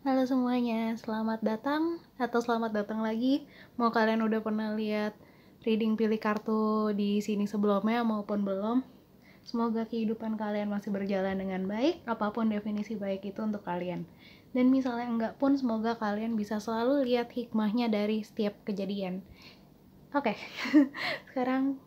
Halo semuanya, selamat datang atau selamat datang lagi. Mau kalian udah pernah lihat reading pilih kartu di sini sebelumnya maupun belum, semoga kehidupan kalian masih berjalan dengan baik, apapun definisi baik itu untuk kalian. Dan misalnya enggak pun, semoga kalian bisa selalu lihat hikmahnya dari setiap kejadian. Oke, sekarang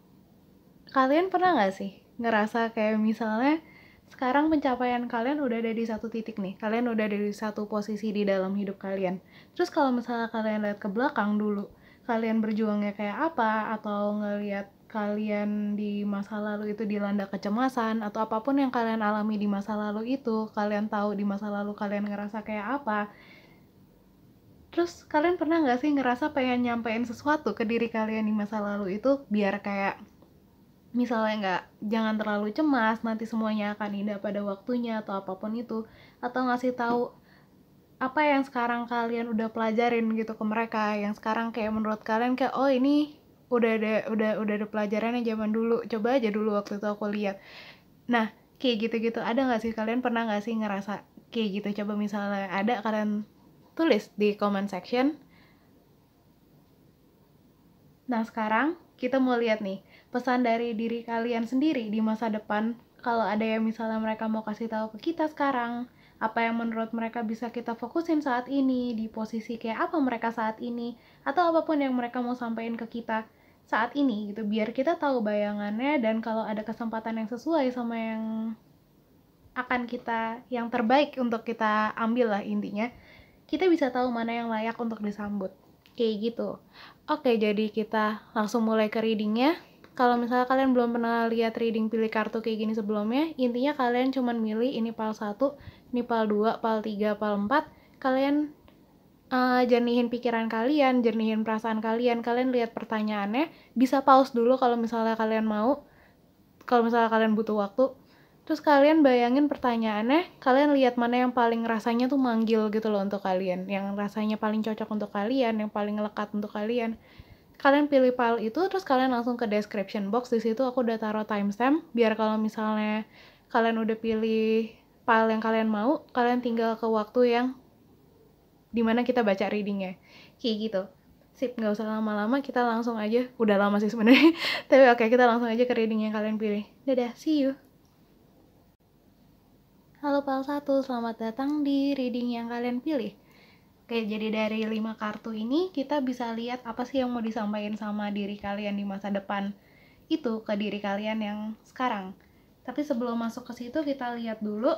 kalian pernah nggak sih ngerasa kayak misalnya sekarang pencapaian kalian udah ada di satu titik nih, kalian udah ada di satu posisi di dalam hidup kalian. Terus kalau misalnya kalian lihat ke belakang dulu, kalian berjuangnya kayak apa, atau ngelihat kalian di masa lalu itu dilanda kecemasan, atau apapun yang kalian alami di masa lalu itu, kalian tahu di masa lalu kalian ngerasa kayak apa. Terus kalian pernah nggak sih ngerasa pengen nyampein sesuatu ke diri kalian di masa lalu itu, biar kayak misalnya nggak, jangan terlalu cemas, nanti semuanya akan indah pada waktunya atau apapun itu, atau ngasih tahu apa yang sekarang kalian udah pelajarin gitu ke mereka, yang sekarang kayak menurut kalian kayak oh ini udah ada pelajarannya zaman dulu, coba aja dulu waktu itu aku lihat. Nah, kayak gitu-gitu ada nggak sih, kalian pernah nggak sih ngerasa kayak gitu? Coba misalnya ada, kalian tulis di comment section. Nah, sekarang kita mau lihat nih, pesan dari diri kalian sendiri di masa depan. Kalau ada yang misalnya mereka mau kasih tahu ke kita sekarang, apa yang menurut mereka bisa kita fokusin saat ini, di posisi kayak apa mereka saat ini, atau apapun yang mereka mau sampaikan ke kita saat ini gitu, biar kita tahu bayangannya, dan kalau ada kesempatan yang sesuai sama yang akan kita, yang terbaik untuk kita ambil lah intinya, kita bisa tahu mana yang layak untuk disambut. Kayak gitu. Oke, jadi kita langsung mulai ke readingnya. Kalau misalnya kalian belum pernah lihat reading pilih kartu kayak gini sebelumnya, intinya kalian cuman milih ini pal 1, ini pal 2, pal 3, pal 4. Kalian jernihin pikiran kalian, jernihin perasaan kalian. Kalian lihat pertanyaannya, bisa pause dulu kalau misalnya kalian mau, kalau misalnya kalian butuh waktu. Terus kalian bayangin pertanyaannya, kalian lihat mana yang paling rasanya tuh manggil gitu loh untuk kalian, yang rasanya paling cocok untuk kalian, yang paling lekat untuk kalian. Kalian pilih file itu, terus kalian langsung ke description box. Di situ aku udah taruh timestamp, biar kalau misalnya kalian udah pilih file yang kalian mau, kalian tinggal ke waktu yang dimana kita baca readingnya. Kayak gitu. Sip, nggak usah lama-lama, kita langsung aja. Udah lama sih sebenarnya, tapi oke, kita langsung aja ke reading yang kalian pilih. Dadah, see you! Halo Pal 1, selamat datang di reading yang kalian pilih. Oke, jadi dari 5 kartu ini kita bisa lihat apa sih yang mau disampaikan sama diri kalian di masa depan itu ke diri kalian yang sekarang. Tapi sebelum masuk ke situ, kita lihat dulu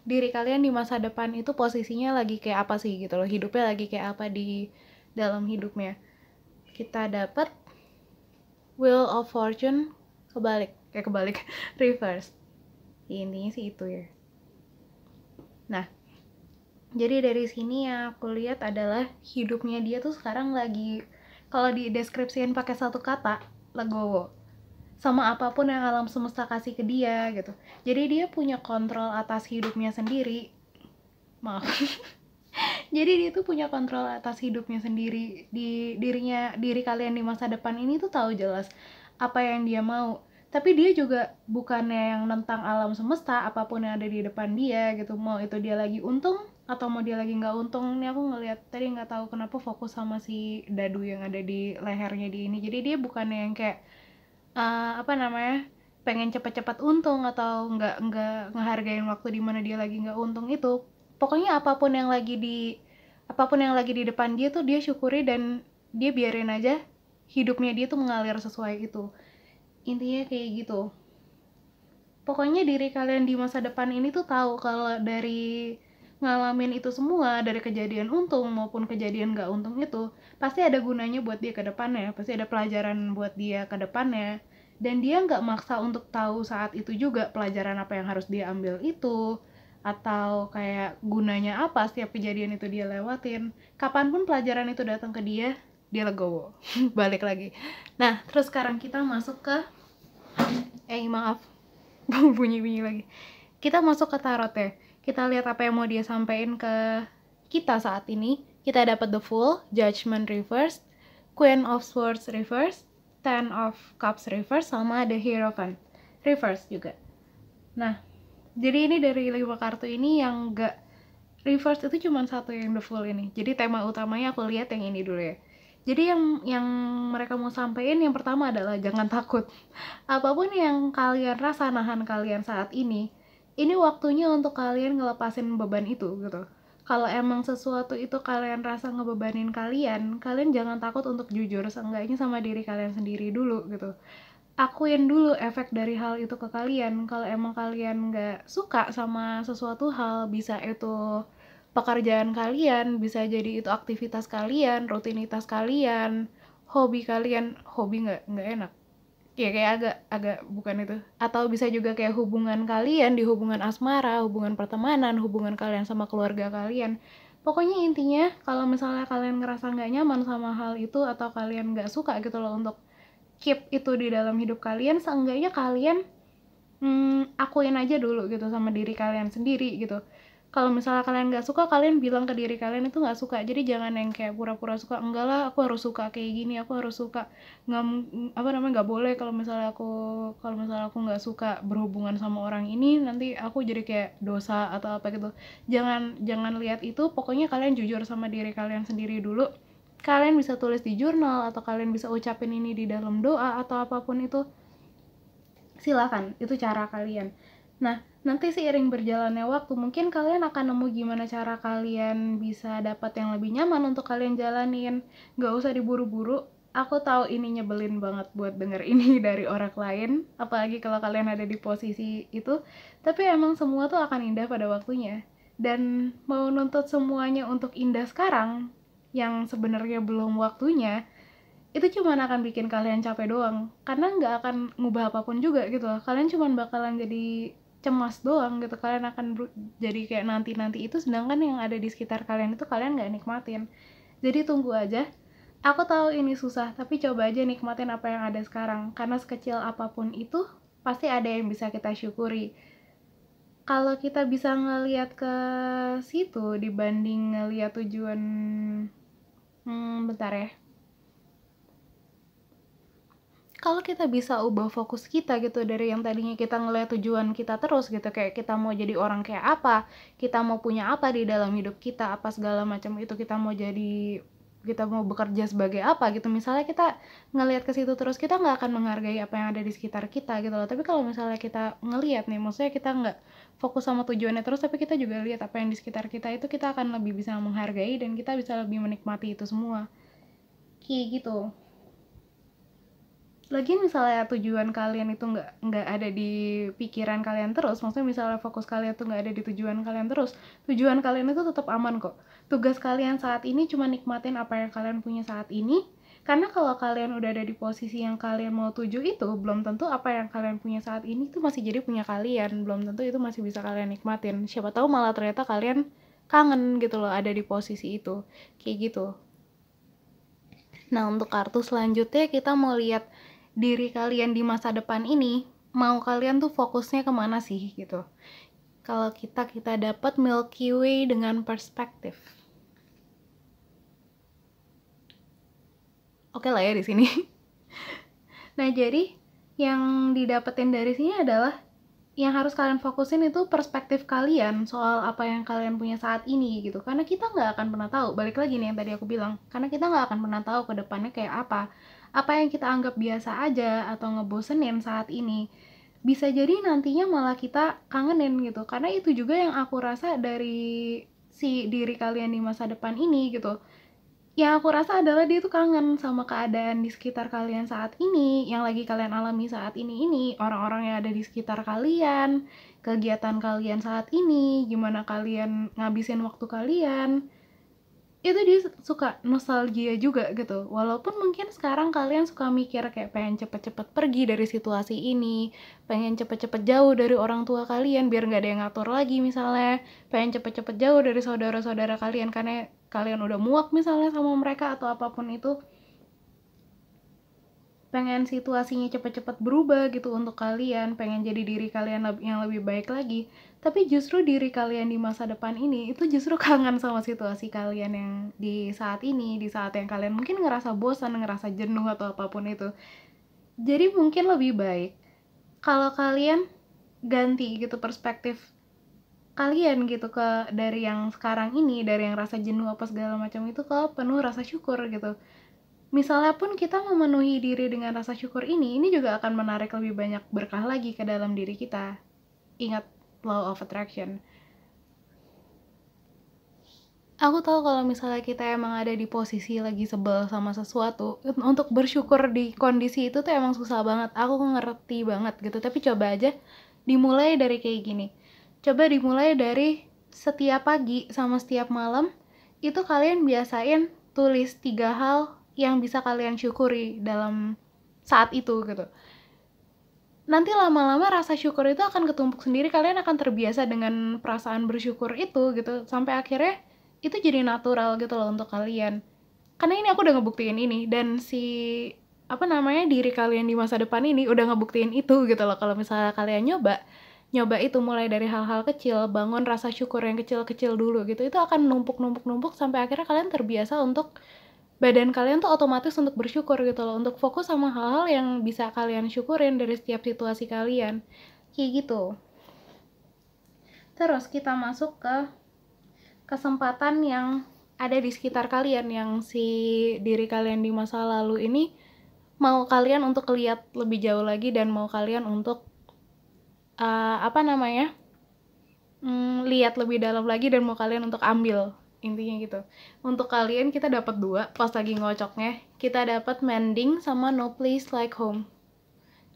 diri kalian di masa depan itu posisinya lagi kayak apa sih gitu loh, hidupnya lagi kayak apa di dalam hidupnya. Kita dapat Wheel of Fortune kebalik reverse. Intinya sih itu ya. Nah, jadi dari sini yang aku lihat adalah hidupnya dia tuh sekarang lagi, kalau di deskripsiin pakai satu kata, legowo. Sama apapun yang alam semesta kasih ke dia gitu. Jadi dia punya kontrol atas hidupnya sendiri. Maaf. Jadi dia tuh punya kontrol atas hidupnya sendiri. Diri kalian di masa depan ini tuh tahu jelas apa yang dia mau. Tapi dia juga bukannya yang nentang alam semesta, apapun yang ada di depan dia gitu. Mau itu dia lagi untung atau mau dia lagi nggak untung. Ini aku ngeliat tadi, nggak tahu kenapa fokus sama si dadu yang ada di lehernya di ini. Jadi dia bukannya yang kayak pengen cepet-cepet untung atau nggak ngehargain waktu dimana dia lagi nggak untung itu. Pokoknya apapun yang lagi di depan dia tuh dia syukuri, dan dia biarin aja hidupnya dia tuh mengalir sesuai itu. Intinya kayak gitu. Pokoknya diri kalian di masa depan ini tuh tahu kalau dari ngalamin itu semua, dari kejadian untung maupun kejadian gak untung itu, pasti ada gunanya buat dia ke depannya, pasti ada pelajaran buat dia ke depannya. Dan dia gak maksa untuk tahu saat itu juga pelajaran apa yang harus dia ambil itu, atau kayak gunanya apa setiap kejadian itu dia lewatin. Kapanpun pelajaran itu datang ke dia legowo. Balik lagi. Nah, terus sekarang kita masuk ke maaf, bunyi-bunyi lagi. Kita masuk ke tarot ya. Kita lihat apa yang mau dia sampaikan ke kita saat ini. Kita dapat the Fool, Judgment reverse, Queen of Swords reverse, Ten of Cups reverse, sama the Hierophant reverse juga. Nah, jadi ini dari 5 kartu ini yang reverse itu cuma satu yang the full ini. Jadi tema utamanya aku lihat yang ini dulu ya. Jadi yang mereka mau sampaikan yang pertama adalah jangan takut. Apapun yang kalian rasa nahan kalian saat ini waktunya untuk kalian ngelepasin beban itu gitu. Kalau emang sesuatu itu kalian rasa ngebebanin kalian, kalian jangan takut untuk jujur seenggaknya sama diri kalian sendiri dulu gitu. Akuin dulu efek dari hal itu ke kalian. Kalau emang kalian nggak suka sama sesuatu hal, bisa itu pekerjaan kalian, bisa jadi itu aktivitas kalian, rutinitas kalian, hobi nggak enak ya, kayak agak agak bukan itu, atau bisa juga kayak hubungan kalian, di hubungan asmara, hubungan pertemanan, hubungan kalian sama keluarga kalian. Pokoknya intinya kalau misalnya kalian ngerasa nggak nyaman sama hal itu atau kalian nggak suka gitu loh untuk keep itu di dalam hidup kalian, seenggaknya kalian akuin aja dulu gitu sama diri kalian sendiri gitu. Kalau misalnya kalian nggak suka, kalian bilang ke diri kalian itu nggak suka. Jadi jangan yang kayak pura-pura suka. Enggak lah, aku harus suka kayak gini, aku harus suka. Nggak apa namanya, nggak boleh kalau misalnya aku nggak suka berhubungan sama orang ini, nanti aku jadi kayak dosa atau apa gitu. Jangan lihat itu. Pokoknya kalian jujur sama diri kalian sendiri dulu. Kalian bisa tulis di jurnal atau kalian bisa ucapin ini di dalam doa atau apapun itu, silakan, itu cara kalian. Nah, nanti seiring berjalannya waktu mungkin kalian akan nemu gimana cara kalian bisa dapat yang lebih nyaman untuk kalian jalanin. Gak usah diburu-buru. Aku tahu ini nyebelin banget buat denger ini dari orang lain, apalagi kalau kalian ada di posisi itu, tapi emang semua tuh akan indah pada waktunya. Dan mau nuntut semuanya untuk indah sekarang yang sebenarnya belum waktunya, itu cuma akan bikin kalian capek doang, karena nggak akan ngubah apapun juga gitu loh. Kalian cuma bakalan jadi cemas doang gitu. Kalian akan jadi kayak nanti-nanti itu, sedangkan yang ada di sekitar kalian itu kalian nggak nikmatin. Jadi tunggu aja. Aku tahu ini susah, tapi coba aja nikmatin apa yang ada sekarang, karena sekecil apapun itu pasti ada yang bisa kita syukuri. Kalau kita bisa ngelihat ke situ dibanding ngelihat tujuan, bentar ya, kalau kita bisa ubah fokus kita gitu dari yang tadinya kita ngeliat tujuan kita terus gitu, kayak kita mau jadi orang kayak apa, kita mau punya apa di dalam hidup kita, apa segala macam itu, kita mau bekerja sebagai apa gitu. Misalnya kita ngelihat ke situ terus, kita nggak akan menghargai apa yang ada di sekitar kita gitu loh. Tapi kalau misalnya kita ngelihat nih, maksudnya kita nggak fokus sama tujuannya terus, tapi kita juga lihat apa yang di sekitar kita, itu kita akan lebih bisa menghargai dan kita bisa lebih menikmati itu semua. Kayak gitu. Lagi misalnya tujuan kalian itu nggak ada di pikiran kalian terus, maksudnya misalnya fokus kalian tuh nggak ada di tujuan kalian terus, tujuan kalian itu tetap aman kok. Tugas kalian saat ini cuma nikmatin apa yang kalian punya saat ini, karena kalau kalian udah ada di posisi yang kalian mau tuju itu, belum tentu apa yang kalian punya saat ini itu masih jadi punya kalian, belum tentu itu masih bisa kalian nikmatin. Siapa tahu malah ternyata kalian kangen gitu loh ada di posisi itu, kayak gitu. Nah, untuk kartu selanjutnya kita mau lihat diri kalian di masa depan ini, mau kalian tuh fokusnya kemana sih gitu. Kalau kita dapat Milky Way dengan perspektif. Oke lah ya di sini. Nah, jadi yang didapetin dari sini adalah yang harus kalian fokusin itu perspektif kalian soal apa yang kalian punya saat ini gitu. Karena kita nggak akan pernah tahu, balik lagi nih yang tadi aku bilang, karena kita nggak akan pernah tahu ke depannya kayak apa yang kita anggap biasa aja atau ngebosenin saat ini, bisa jadi nantinya malah kita kangenin gitu. Karena itu juga yang aku rasa dari si diri kalian di masa depan ini gitu. Yang aku rasa adalah dia tuh kangen sama keadaan di sekitar kalian saat ini, yang lagi kalian alami saat ini, orang-orang yang ada di sekitar kalian, kegiatan kalian saat ini, gimana kalian ngabisin waktu kalian. Itu dia suka nostalgia juga gitu. Walaupun mungkin sekarang kalian suka mikir kayak pengen cepet-cepet pergi dari situasi ini, pengen cepet-cepet jauh dari orang tua kalian biar nggak ada yang ngatur lagi misalnya, pengen cepet-cepet jauh dari saudara-saudara kalian karena kalian udah muak misalnya sama mereka atau apapun itu, pengen situasinya cepet-cepet berubah gitu untuk kalian, pengen jadi diri kalian yang lebih baik lagi. Tapi justru diri kalian di masa depan ini itu justru kangen sama situasi kalian yang di saat ini, di saat yang kalian mungkin ngerasa bosan, ngerasa jenuh atau apapun itu. Jadi mungkin lebih baik kalau kalian ganti gitu perspektif kalian gitu, ke dari yang sekarang ini, dari yang rasa jenuh apa segala macam itu ke penuh rasa syukur gitu. Misalnya pun kita memenuhi diri dengan rasa syukur ini juga akan menarik lebih banyak berkah lagi ke dalam diri kita. Ingat law of attraction. Aku tahu kalau misalnya kita emang ada di posisi lagi sebel sama sesuatu, untuk bersyukur di kondisi itu tuh emang susah banget. Aku ngerti banget gitu, tapi coba aja dimulai dari kayak gini. Coba dimulai dari setiap pagi sama setiap malam, itu kalian biasain tulis 3 hal yang bisa kalian syukuri dalam saat itu gitu. Nanti lama-lama rasa syukur itu akan ketumpuk sendiri, kalian akan terbiasa dengan perasaan bersyukur itu gitu, sampai akhirnya itu jadi natural gitu loh untuk kalian. Karena ini aku udah ngebuktiin ini, dan si diri kalian di masa depan ini udah ngebuktiin itu gitu loh. Kalau misalnya kalian nyoba itu mulai dari hal-hal kecil, bangun rasa syukur yang kecil-kecil dulu gitu, itu akan numpuk sampai akhirnya kalian terbiasa untuk badan kalian tuh otomatis untuk bersyukur gitu loh, untuk fokus sama hal-hal yang bisa kalian syukurin dari setiap situasi kalian, kayak gitu. Terus kita masuk ke kesempatan yang ada di sekitar kalian, yang si diri kalian di masa lalu ini mau kalian untuk lihat lebih jauh lagi, dan mau kalian untuk lihat lebih dalam lagi, dan mau kalian untuk ambil, intinya gitu. Untuk kalian kita dapat 2 pas lagi ngocoknya, kita dapat mending sama no place like home.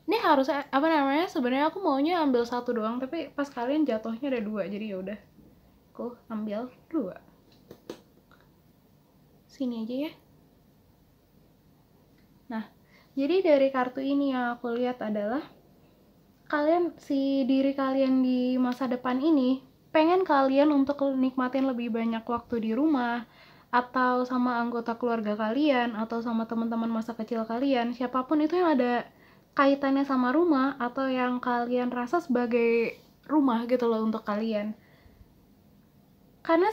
Ini harus sebenarnya aku maunya ambil 1 doang, tapi pas kalian jatuhnya ada 2, jadi yaudah aku ambil 2. Sini aja ya. Nah, jadi dari kartu ini yang aku lihat adalah si diri kalian di masa depan ini pengen kalian untuk nikmatin lebih banyak waktu di rumah, atau sama anggota keluarga kalian, atau sama teman-teman masa kecil kalian, siapapun itu yang ada kaitannya sama rumah, atau yang kalian rasa sebagai rumah gitu loh untuk kalian. Karena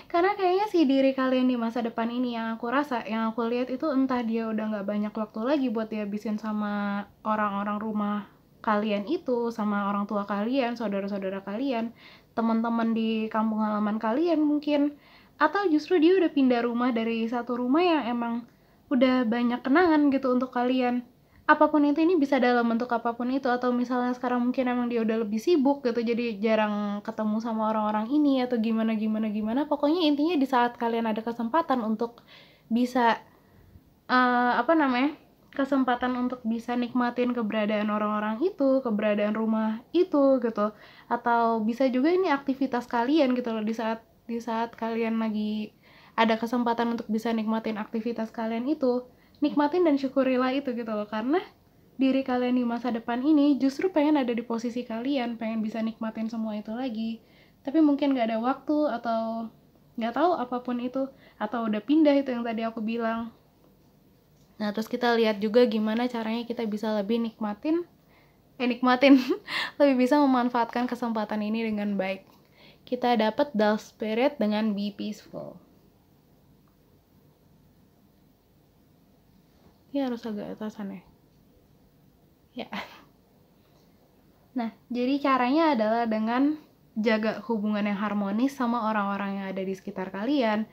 karena kayaknya si diri kalian di masa depan ini yang aku rasa, yang aku lihat itu, entah dia udah nggak banyak waktu lagi buat dihabisin sama orang-orang rumah kalian itu, sama orang tua kalian, saudara-saudara kalian, teman-teman di kampung halaman kalian mungkin, atau justru dia udah pindah rumah dari satu rumah yang emang udah banyak kenangan gitu untuk kalian. Apapun itu, ini bisa dalam bentuk apapun itu, atau misalnya sekarang mungkin emang dia udah lebih sibuk gitu, jadi jarang ketemu sama orang-orang ini, atau gimana, pokoknya intinya di saat kalian ada kesempatan untuk bisa kesempatan untuk bisa nikmatin keberadaan orang-orang itu, keberadaan rumah itu gitu, atau bisa juga ini aktivitas kalian gitu loh, di saat kalian lagi ada kesempatan untuk bisa nikmatin aktivitas kalian itu, nikmatin dan syukurilah itu gitu loh, karena diri kalian di masa depan ini justru pengen ada di posisi kalian, pengen bisa nikmatin semua itu lagi, tapi mungkin gak ada waktu, atau gak tahu apapun itu, atau udah pindah itu yang tadi aku bilang. Nah, terus kita lihat juga gimana caranya kita bisa lebih nikmatin lebih bisa memanfaatkan kesempatan ini dengan baik. Kita dapat Dark Spirit dengan Be Peaceful. Ini harus agak atasan ya. Nah, jadi caranya adalah dengan jaga hubungan yang harmonis sama orang-orang yang ada di sekitar kalian,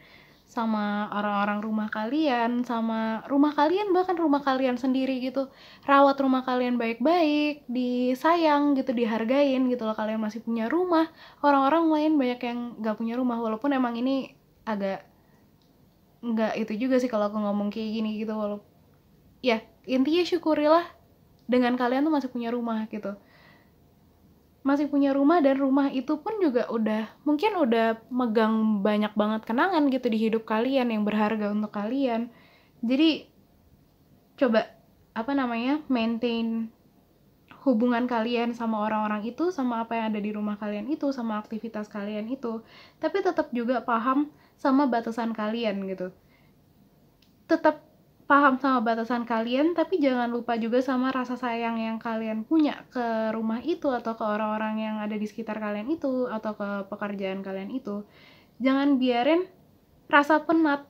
sama orang-orang rumah kalian, sama rumah kalian, bahkan rumah kalian sendiri gitu. Rawat rumah kalian baik-baik, disayang gitu, dihargain gitu loh. Kalian masih punya rumah, orang-orang lain banyak yang gak punya rumah, walaupun emang ini agak nggak itu juga sih kalau aku ngomong kayak gini gitu, walaupun ya intinya syukurilah dengan kalian tuh masih punya rumah gitu, masih punya rumah, dan rumah itu pun juga mungkin udah megang banyak banget kenangan gitu di hidup kalian yang berharga untuk kalian. Jadi coba maintain hubungan kalian sama orang-orang itu, sama apa yang ada di rumah kalian itu, sama aktivitas kalian itu, tapi tetap juga paham sama batasan kalian gitu. Tetap paham sama batasan kalian, tapi jangan lupa juga sama rasa sayang yang kalian punya ke rumah itu, atau ke orang-orang yang ada di sekitar kalian itu, atau ke pekerjaan kalian itu. Jangan biarin rasa penat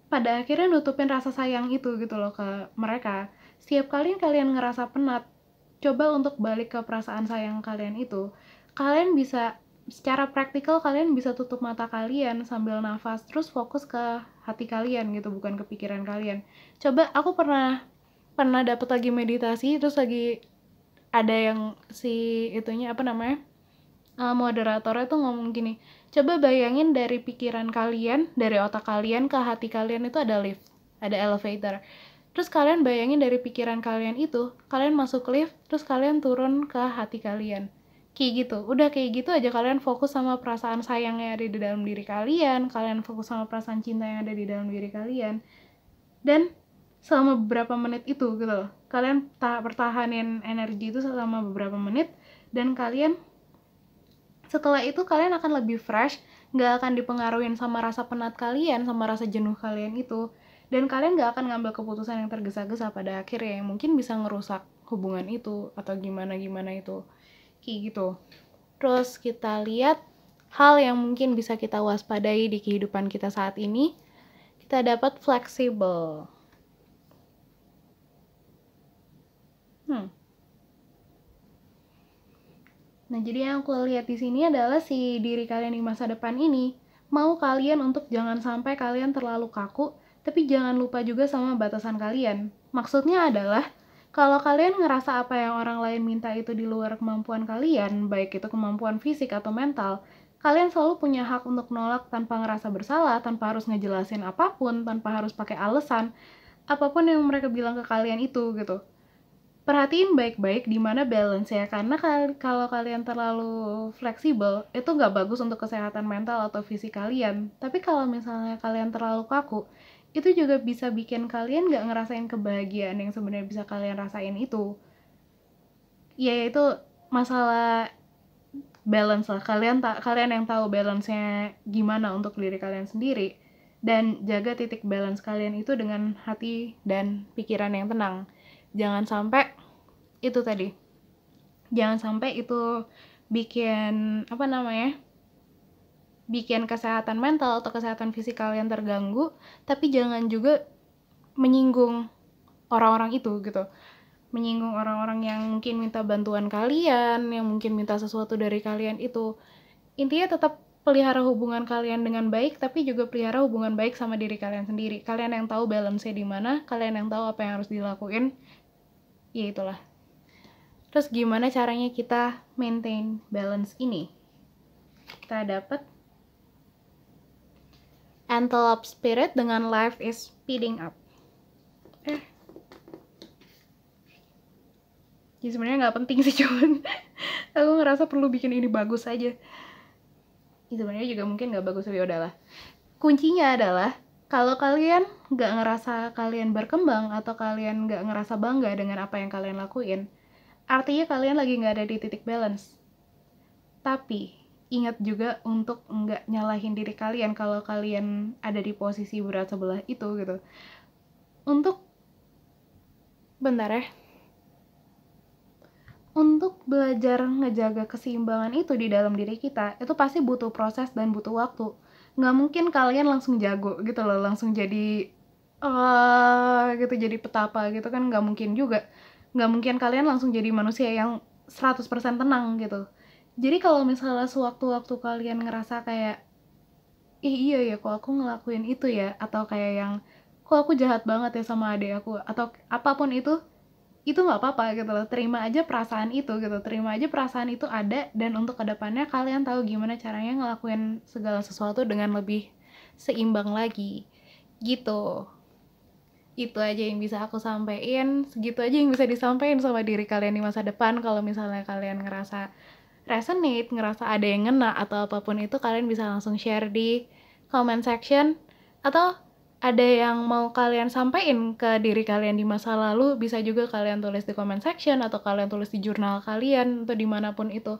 pada akhirnya nutupin rasa sayang itu gitu loh ke mereka. Setiap kali kalian ngerasa penat, coba untuk balik ke perasaan sayang kalian itu. Kalian bisa secara praktikal kalian bisa tutup mata kalian sambil nafas, terus fokus ke hati kalian gitu, bukan ke pikiran kalian. Coba, aku pernah dapet lagi meditasi, terus lagi ada yang si itunya apa namanya, moderatornya tuh ngomong gini, coba bayangin dari pikiran kalian, dari otak kalian ke hati kalian itu ada lift, ada elevator. Terus kalian bayangin dari pikiran kalian itu, kalian masuk lift, terus kalian turun ke hati kalian. Kayak gitu, udah kayak gitu aja, kalian fokus sama perasaan sayang yang ada di dalam diri kalian, kalian fokus sama perasaan cinta yang ada di dalam diri kalian. Dan selama beberapa menit itu gitu loh, kalian pertahanin energi itu selama beberapa menit, dan kalian setelah itu kalian akan lebih fresh, nggak akan dipengaruhin sama rasa penat kalian, sama rasa jenuh kalian itu, dan kalian nggak akan ngambil keputusan yang tergesa-gesa pada akhirnya yang mungkin bisa ngerusak hubungan itu atau gimana itu, kayak gitu. Terus kita lihat hal yang mungkin bisa kita waspadai di kehidupan kita saat ini. Kita dapat fleksibel. Nah, jadi yang aku lihat di sini adalah si diri kalian di masa depan ini mau kalian untuk jangan sampai kalian terlalu kaku, tapi jangan lupa juga sama batasan kalian. Maksudnya adalah kalau kalian ngerasa apa yang orang lain minta itu di luar kemampuan kalian, baik itu kemampuan fisik atau mental, kalian selalu punya hak untuk nolak tanpa ngerasa bersalah, tanpa harus ngejelasin apapun, tanpa harus pakai alasan, apapun yang mereka bilang ke kalian itu gitu. Perhatiin baik-baik di mana balance ya, karena kalau kalian terlalu fleksibel itu nggak bagus untuk kesehatan mental atau fisik kalian. Tapi kalau misalnya kalian terlalu kaku, itu juga bisa bikin kalian nggak ngerasain kebahagiaan yang sebenarnya bisa kalian rasain itu. Ya itu masalah balance lah. Kalian yang tahu balance-nya gimana untuk diri kalian sendiri, dan jaga titik balance kalian itu dengan hati dan pikiran yang tenang. Jangan sampai itu tadi, jangan sampai itu bikin bikin kesehatan mental atau kesehatan fisik kalian terganggu, tapi jangan juga menyinggung orang-orang itu gitu, menyinggung orang-orang yang mungkin minta bantuan kalian, yang mungkin minta sesuatu dari kalian itu. Intinya tetap pelihara hubungan kalian dengan baik, tapi juga pelihara hubungan baik sama diri kalian sendiri. Kalian yang tahu balance-nya di mana, kalian yang tahu apa yang harus dilakuin. Ya itulah. Terus gimana caranya kita maintain balance ini? Kita dapat Antelope Spirit dengan Life is Speeding Up. Jadi sebenarnya nggak penting sih, cuman aku ngerasa perlu bikin ini bagus aja. Ya, sebenarnya juga mungkin nggak bagus, tapi udahlah. Kuncinya adalah kalau kalian nggak ngerasa kalian berkembang atau kalian nggak ngerasa bangga dengan apa yang kalian lakuin, artinya kalian lagi nggak ada di titik balance. Tapi ingat juga untuk nggak nyalahin diri kalian kalau kalian ada di posisi berat sebelah itu gitu. Untuk belajar ngejaga keseimbangan itu di dalam diri kita, itu pasti butuh proses dan butuh waktu. Nggak mungkin kalian langsung jago gitu loh, langsung jadi gitu, jadi petapa gitu kan, nggak mungkin juga. Nggak mungkin kalian langsung jadi manusia yang 100% tenang gitu. Jadi kalau misalnya sewaktu-waktu kalian ngerasa kayak, iya ya kok aku ngelakuin itu ya, atau kayak yang kok aku jahat banget ya sama adik aku, atau apapun itu nggak apa-apa gitu loh. Terima aja perasaan itu gitu, terima aja perasaan itu ada, dan untuk kedepannya kalian tahu gimana caranya ngelakuin segala sesuatu dengan lebih seimbang lagi gitu. Itu aja yang bisa aku sampaikan, segitu aja yang bisa disampaikan sama diri kalian di masa depan. Kalau misalnya kalian ngerasa resonate, ngerasa ada yang ngena atau apapun itu, kalian bisa langsung share di comment section, atau ada yang mau kalian sampaikan ke diri kalian di masa lalu, bisa juga kalian tulis di comment section atau kalian tulis di jurnal kalian atau dimanapun itu,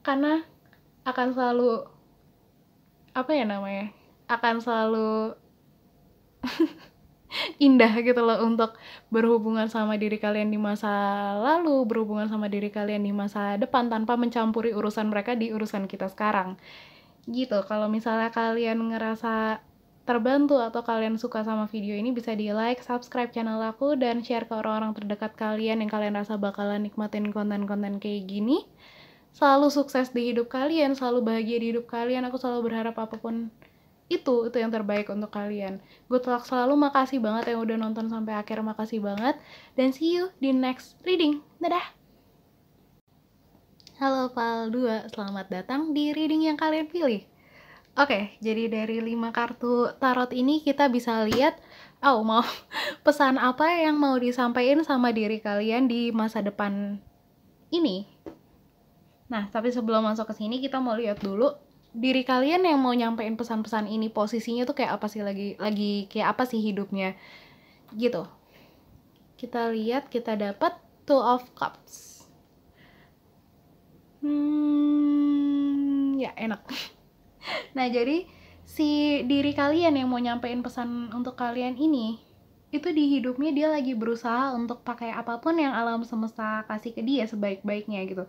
karena akan selalu akan selalu indah gitu loh untuk berhubungan sama diri kalian di masa lalu, berhubungan sama diri kalian di masa depan tanpa mencampuri urusan mereka di urusan kita sekarang gitu. Kalau misalnya kalian ngerasa terbantu atau kalian suka sama video ini, bisa di like, subscribe channel aku, dan share ke orang-orang terdekat kalian yang kalian rasa bakalan nikmatin konten-konten kayak gini. selalu sukses di hidup kalian, selalu bahagia di hidup kalian. Aku selalu berharap apapun itu yang terbaik untuk kalian. Good luck selalu, makasih banget yang udah nonton sampai akhir, makasih banget. Dan see you di next reading. Dadah! Halo Pal 2, selamat datang di reading yang kalian pilih. Oke, jadi dari 5 kartu tarot ini kita bisa lihat pesan apa yang mau disampaikan sama diri kalian di masa depan ini. Nah, tapi sebelum masuk ke sini kita mau lihat dulu diri kalian yang mau nyampein pesan-pesan ini, posisinya tuh kayak apa sih, lagi kayak apa sih hidupnya gitu. Kita lihat, kita dapat Two of Cups. Ya enak. Nah, jadi si diri kalian yang mau nyampein pesan untuk kalian ini, itu di hidupnya dia lagi berusaha untuk pakai apapun yang alam semesta kasih ke dia sebaik-baiknya gitu.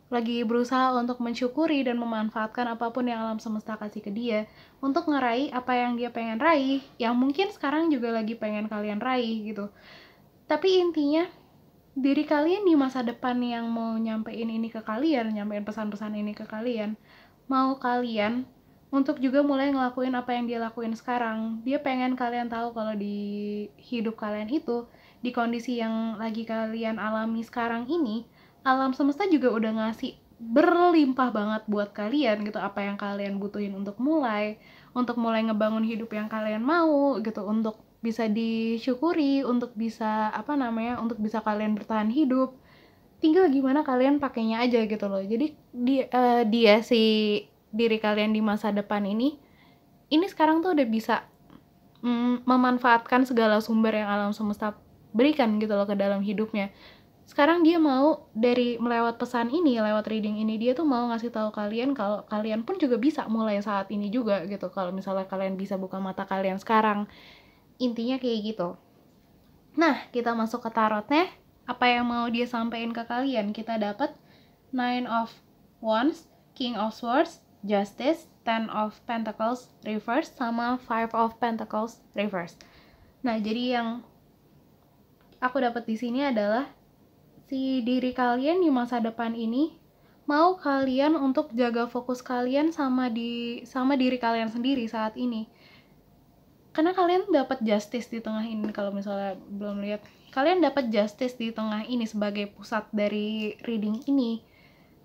Lagi berusaha untuk mensyukuri dan memanfaatkan apapun yang alam semesta kasih ke dia untuk ngeraih apa yang dia pengen raih, yang mungkin sekarang juga lagi pengen kalian raih gitu. Tapi intinya diri kalian di masa depan yang mau nyampein ini ke kalian, nyampein pesan-pesan ini ke kalian, mau kalian untuk juga mulai ngelakuin apa yang dia lakuin sekarang. Dia pengen kalian tahu kalau di hidup kalian itu, di kondisi yang lagi kalian alami sekarang ini, alam semesta juga udah ngasih berlimpah banget buat kalian gitu, apa yang kalian butuhin untuk mulai ngebangun hidup yang kalian mau gitu, untuk bisa disyukuri, untuk bisa untuk bisa kalian bertahan hidup. Tinggal gimana kalian pakainya aja gitu loh. Jadi dia si diri kalian di masa depan ini sekarang tuh udah bisa memanfaatkan segala sumber yang alam semesta berikan gitu loh ke dalam hidupnya. Sekarang dia mau melewat pesan ini, lewat reading ini, dia tuh mau ngasih tahu kalian kalau kalian pun juga bisa mulai saat ini juga gitu. Kalau misalnya kalian bisa buka mata kalian sekarang, intinya kayak gitu. Nah, kita masuk ke tarotnya. Apa yang mau dia sampaikan ke kalian? Kita dapat Nine of Wands, King of Swords, Justice, Ten of Pentacles reverse, sama Five of Pentacles reverse. Nah, jadi yang aku dapat di sini adalah si diri kalian di masa depan ini mau kalian untuk jaga fokus kalian sama diri kalian sendiri saat ini. Karena kalian dapat justice di tengah ini. Kalau misalnya belum lihat, kalian dapat justice di tengah ini sebagai pusat dari reading ini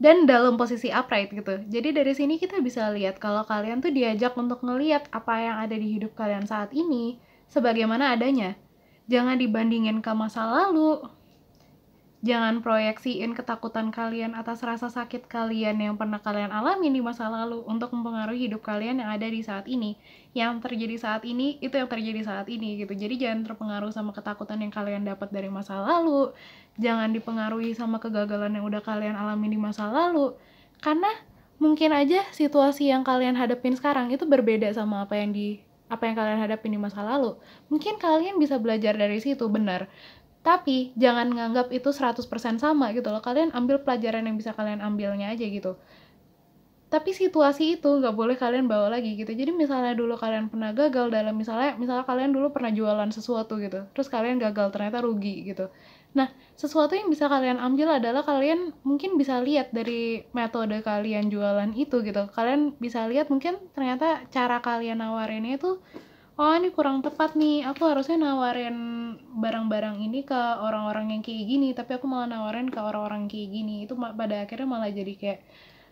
dan dalam posisi upright gitu. Jadi dari sini kita bisa lihat kalau kalian tuh diajak untuk ngelihat apa yang ada di hidup kalian saat ini sebagaimana adanya. Jangan dibandingin ke masa lalu. Jangan proyeksiin ketakutan kalian atas rasa sakit kalian yang pernah kalian alami di masa lalu untuk mempengaruhi hidup kalian yang ada di saat ini. Yang terjadi saat ini, itu yang terjadi saat ini gitu. Jadi jangan terpengaruh sama ketakutan yang kalian dapat dari masa lalu. Jangan dipengaruhi sama kegagalan yang udah kalian alami di masa lalu. Karena mungkin aja situasi yang kalian hadapin sekarang itu berbeda sama apa yang kalian hadapin di masa lalu. Mungkin kalian bisa belajar dari situ, benar. Tapi jangan nganggap itu 100% sama gitu loh. Kalian ambil pelajaran yang bisa kalian ambilnya aja gitu. Tapi situasi itu nggak boleh kalian bawa lagi gitu. Jadi misalnya dulu kalian pernah gagal dalam misalnya kalian dulu pernah jualan sesuatu gitu. Terus kalian gagal, ternyata rugi gitu. Nah, sesuatu yang bisa kalian ambil adalah kalian mungkin bisa lihat dari metode kalian jualan itu gitu. Kalian bisa lihat mungkin ternyata cara kalian nawarinnya itu, oh ini kurang tepat nih, aku harusnya nawarin barang-barang ini ke orang-orang yang kayak gini, tapi aku malah nawarin ke orang-orang kayak gini. Itu pada akhirnya malah jadi kayak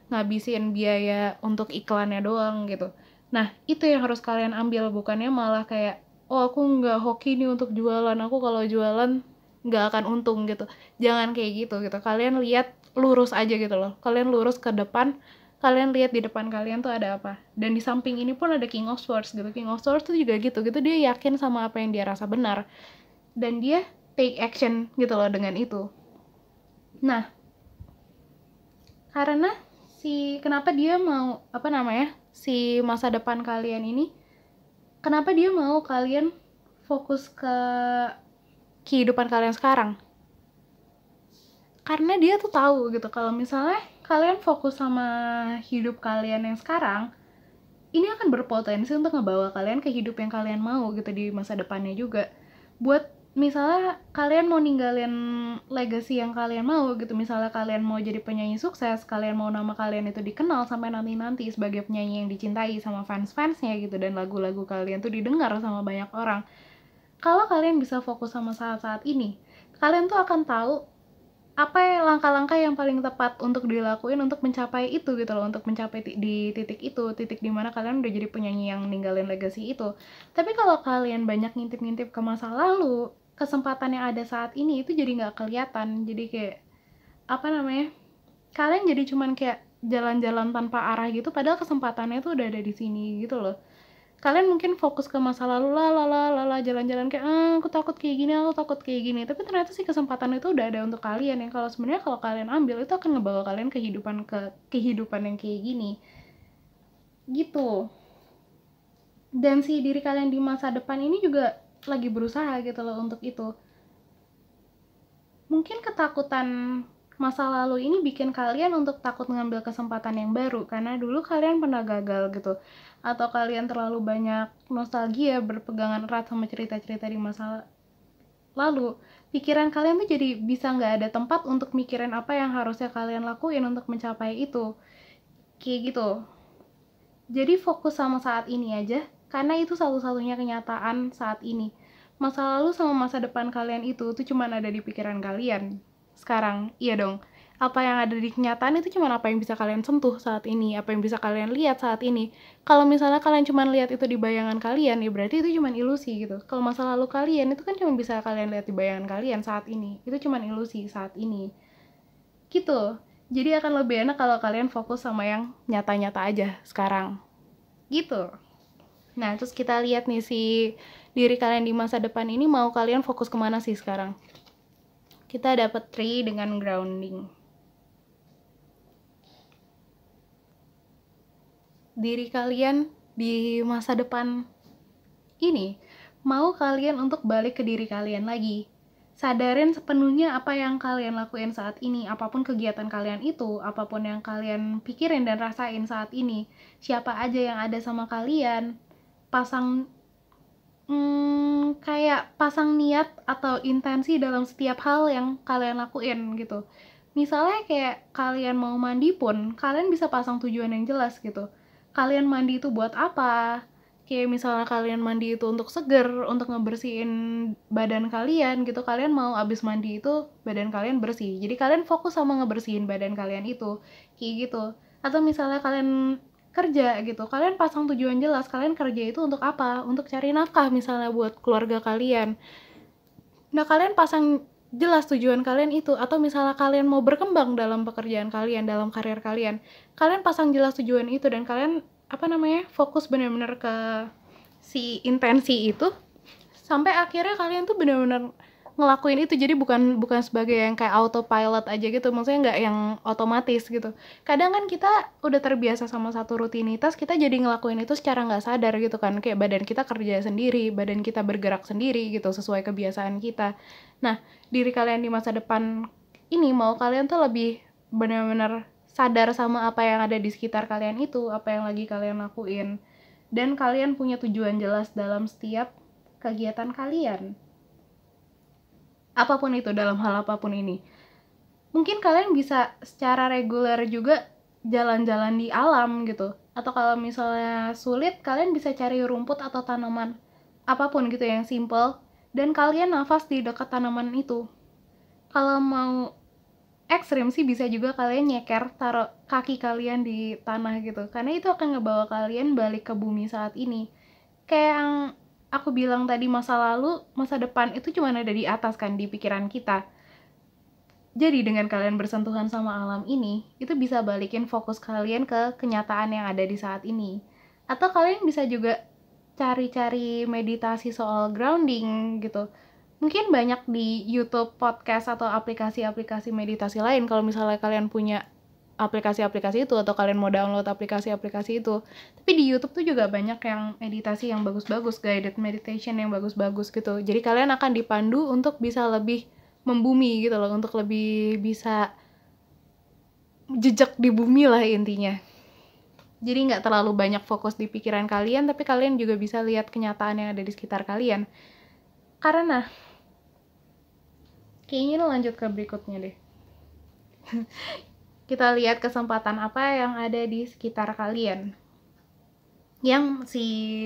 ngabisin biaya untuk iklannya doang gitu. Nah, itu yang harus kalian ambil, bukannya malah kayak, oh aku nggak hoki nih untuk jualan, aku kalau jualan nggak akan untung gitu. Jangan kayak gitu. Kalian lihat lurus aja gitu loh. Kalian lurus ke depan, kalian lihat di depan kalian tuh ada apa. Dan di samping ini pun ada King of Swords gitu. King of Swords tuh juga gitu. Dia yakin sama apa yang dia rasa benar. Dan dia take action gitu loh dengan itu. Nah, karena kenapa dia mau si masa depan kalian ini, kenapa dia mau kalian fokus ke kehidupan kalian sekarang? Karena dia tuh tahu gitu kalau misalnya kalian fokus sama hidup kalian yang sekarang, ini akan berpotensi untuk ngebawa kalian ke hidup yang kalian mau gitu di masa depannya juga. Buat misalnya kalian mau ninggalin legacy yang kalian mau gitu, misalnya kalian mau jadi penyanyi sukses, kalian mau nama kalian itu dikenal sampai nanti-nanti sebagai penyanyi yang dicintai sama fans-fansnya gitu, dan lagu-lagu kalian tuh didengar sama banyak orang. Kalau kalian bisa fokus sama saat-saat ini, kalian tuh akan tahu apa langkah-langkah yang paling tepat untuk dilakuin untuk mencapai itu gitu loh, untuk mencapai di titik itu, titik dimana kalian udah jadi penyanyi yang ninggalin legacy itu. Tapi kalau kalian banyak ngintip-ngintip ke masa lalu, kesempatan yang ada saat ini itu jadi nggak kelihatan. Jadi kayak apa namanya, kalian jadi cuman kayak jalan-jalan tanpa arah gitu, padahal kesempatannya tuh udah ada di sini gitu loh. Kalian mungkin fokus ke masa lalu lah jalan-jalan kayak aku takut kayak gini, aku takut kayak gini, tapi ternyata sih kesempatan itu udah ada untuk kalian, yang kalau sebenarnya kalau kalian ambil itu akan ngebawa kalian ke kehidupan yang kayak gini gitu. Dan si diri kalian di masa depan ini juga lagi berusaha gitu loh untuk itu. Mungkin ketakutan masa lalu ini bikin kalian untuk takut mengambil kesempatan yang baru karena dulu kalian pernah gagal gitu, atau kalian terlalu banyak nostalgia berpegangan erat sama cerita-cerita di masa lalu. Pikiran kalian tuh jadi bisa nggak ada tempat untuk mikirin apa yang harusnya kalian lakuin untuk mencapai itu, kayak gitu. Jadi fokus sama saat ini aja, karena itu satu-satunya kenyataan saat ini. Masa lalu sama masa depan kalian itu tuh cuma ada di pikiran kalian. Sekarang, iya dong. Apa yang ada di kenyataan itu cuma apa yang bisa kalian sentuh saat ini, apa yang bisa kalian lihat saat ini. Kalau misalnya kalian cuma lihat itu di bayangan kalian, ya berarti itu cuma ilusi gitu. Kalau masa lalu kalian itu kan cuma bisa kalian lihat di bayangan kalian saat ini. Itu cuma ilusi saat ini. Gitu. Jadi akan lebih enak kalau kalian fokus sama yang nyata-nyata aja sekarang. Gitu. Nah, terus kita lihat nih si diri kalian di masa depan ini mau kalian fokus kemana sih sekarang? Kita dapat 3 dengan grounding. Diri kalian di masa depan ini mau kalian untuk balik ke diri kalian lagi. Sadarin sepenuhnya apa yang kalian lakuin saat ini, apapun kegiatan kalian itu, apapun yang kalian pikirin dan rasain saat ini, siapa aja yang ada sama kalian, pasang kayak pasang niat atau intensi dalam setiap hal yang kalian lakuin gitu. Misalnya kayak kalian mau mandi pun, kalian bisa pasang tujuan yang jelas gitu. Kalian mandi itu buat apa? Kayak misalnya kalian mandi itu untuk seger, untuk ngebersihin badan kalian gitu. Kalian mau abis mandi itu badan kalian bersih. Jadi kalian fokus sama ngebersihin badan kalian itu. Kayak gitu. Atau misalnya kalian kerja gitu, kalian pasang tujuan jelas, kalian kerja itu untuk apa? Untuk cari nafkah misalnya buat keluarga kalian. Nah, kalian pasang jelas tujuan kalian itu. Atau misalnya kalian mau berkembang dalam pekerjaan kalian, dalam karir kalian, kalian pasang jelas tujuan itu dan kalian fokus benar-benar ke si intensi itu sampai akhirnya kalian tuh benar-benar ngelakuin itu. Jadi bukan sebagai yang kayak autopilot aja gitu, maksudnya nggak yang otomatis gitu. Kadang kan kita udah terbiasa sama satu rutinitas, kita jadi ngelakuin itu secara nggak sadar gitu kan, kayak badan kita kerja sendiri, badan kita bergerak sendiri gitu sesuai kebiasaan kita. Nah, diri kalian di masa depan ini mau kalian tuh lebih benar-benar sadar sama apa yang ada di sekitar kalian itu, apa yang lagi kalian lakuin, dan kalian punya tujuan jelas dalam setiap kegiatan kalian. Apapun itu, dalam hal apapun ini. Mungkin kalian bisa secara reguler juga jalan-jalan di alam gitu. Atau kalau misalnya sulit, kalian bisa cari rumput atau tanaman. Apapun gitu yang simple. Dan kalian nafas di dekat tanaman itu. Kalau mau ekstrim sih bisa juga kalian nyeker, taruh kaki kalian di tanah gitu. Karena itu akan ngebawa kalian balik ke bumi saat ini. Kayak yang aku bilang tadi, masa lalu, masa depan itu cuma ada di atas kan, di pikiran kita. Jadi dengan kalian bersentuhan sama alam ini, itu bisa balikin fokus kalian ke kenyataan yang ada di saat ini. Atau kalian bisa juga cari-cari meditasi soal grounding gitu. Mungkin banyak di YouTube, podcast, atau aplikasi-aplikasi meditasi lain kalau misalnya kalian punya aplikasi-aplikasi itu atau kalian mau download aplikasi-aplikasi itu. Tapi di YouTube tuh juga banyak yang meditasi yang bagus-bagus, guided meditation yang bagus-bagus gitu. Jadi kalian akan dipandu untuk bisa lebih membumi gitu loh, untuk lebih bisa jejak di bumi lah intinya. Jadi nggak terlalu banyak fokus di pikiran kalian, tapi kalian juga bisa lihat kenyataan yang ada di sekitar kalian. Karena Kayaknya lanjut ke berikutnya deh. Kita lihat kesempatan apa yang ada di sekitar kalian. Yang si